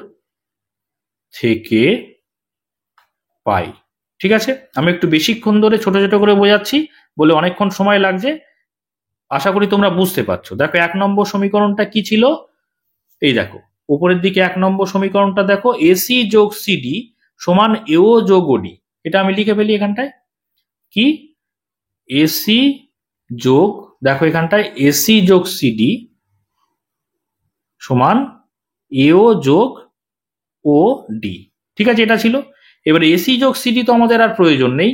থেকে পাই। ঠিক আছে, আমি একটু বেশিক্ষণ ধরে ছোট ছোট করে বোঝাচ্ছি বলে অনেকক্ষণ সময় লাগছে, আশা করি তোমরা বুঝতে পারছো। দেখো 1 নম্বর সমীকরণটা কি ছিল, এই দেখো উপরের দিকে 1 নম্বর সমীকরণটা দেখো, এসি যোগ সিডি সমান এও যোগ ওডি। এটা আমি লিখে ফেলি এখানটায়, কি এসি যোগ, দেখো এখানটায় এসি যোগ সিডি সমান এও যোগ ও ডি। ঠিক আছে, এটা ছিল। এবার এসি যোগ সিডি তো আমাদের আর প্রয়োজন নেই,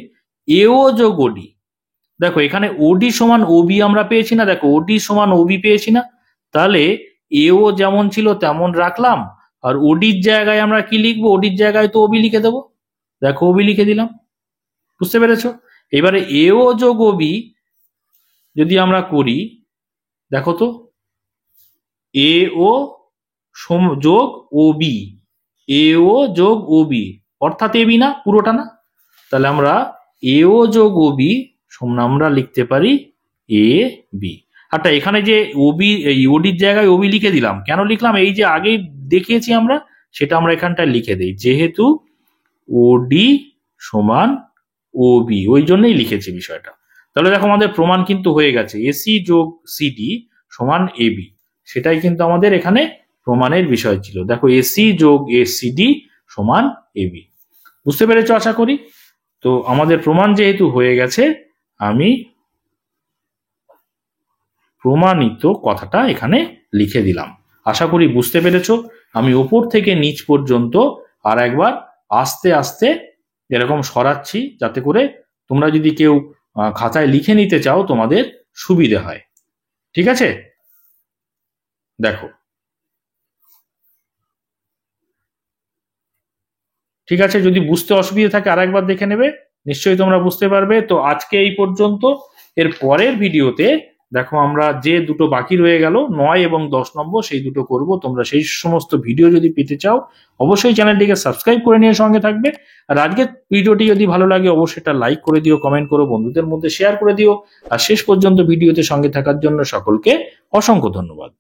এও যোগ ওডি। দেখো এখানে ওডি সমান ওবি আমরা পেয়েছি না, দেখো ওডি সমান ওবি পেয়েছি না, তাহলে এও যেমন ছিল তেমন রাখলাম, আর ওডির জায়গায় আমরা কি লিখবো, ওডির জায়গায় তো ওবি লিখে দেবো। দেখো ওবি লিখে দিলাম, বুঝতে পেরেছো? এবারে এও যোগ ওবি যদি আমরা করি, দেখো তো এও যোগ ওবি, এও যোগ ওবি অর্থাৎ এবি না, পুরোটা না, তাহলে আমরা এও যোগ ওবি সমান আমরা লিখতে পারি এ বি। আচ্ছা এখানে যে ওবি, এই ওডির জায়গায় ওবি লিখে দিলাম, কেন লিখলাম, এই যে আগেই দেখিয়েছি আমরা, সেটা আমরা এখানটায় লিখে দিই, যেহেতু ওডি সমান ওবি ওই জন্যই লিখেছি বিষয়টা। তাহলে দেখো আমাদের প্রমাণ কিন্তু হয়ে গেছে, এসি যোগ সিডি সমান এবি, সেটাই কিন্তু আমাদের এখানে প্রমাণের বিষয় ছিল। দেখো এসি যোগ এসিডি সমান এবি, বুঝতে পেরেছো আশা করি। তো আমাদের প্রমাণ যেহেতু হয়ে গেছে, আমি প্রমাণিত কথাটা এখানে লিখে দিলাম। আশা করি বুঝতে পেরেছো। আমি ওপর থেকে নিচ পর্যন্ত আর একবার আস্তে আস্তে এরকম সরাচ্ছি, যাতে করে তোমরা যদি কেউ খাতায় লিখে নিতে চাও তোমাদের সুবিধে হয়। ঠিক আছে, দেখো ঠিক আছে, যদি বুঝতে অসুবিধা থাকে আর একবার দেখে নেবে, নিশ্চয়ই তোমরা বুঝতে পারবে। তো আজকে এই পর্যন্ত। এর পরের ভিডিওতে দেখো আমরা যে দুটো বাকি রয়ে গেল 9 এবং 10 নম্বর, সেই দুটো করব। তোমরা সেই সমস্ত ভিডিও যদি পেতে চাও অবশ্যই চ্যানেলটিকে সাবস্ক্রাইব করে নিয়ে সঙ্গে থাকবে। আর আজকের ভিডিওটি যদি ভালো লাগে অবশ্যই এটা লাইক করে দিও, কমেন্ট করো, বন্ধুদের মধ্যে শেয়ার করে দিও। আর শেষ পর্যন্ত ভিডিওতে সঙ্গে থাকার জন্য সকলকে অসংখ্য ধন্যবাদ।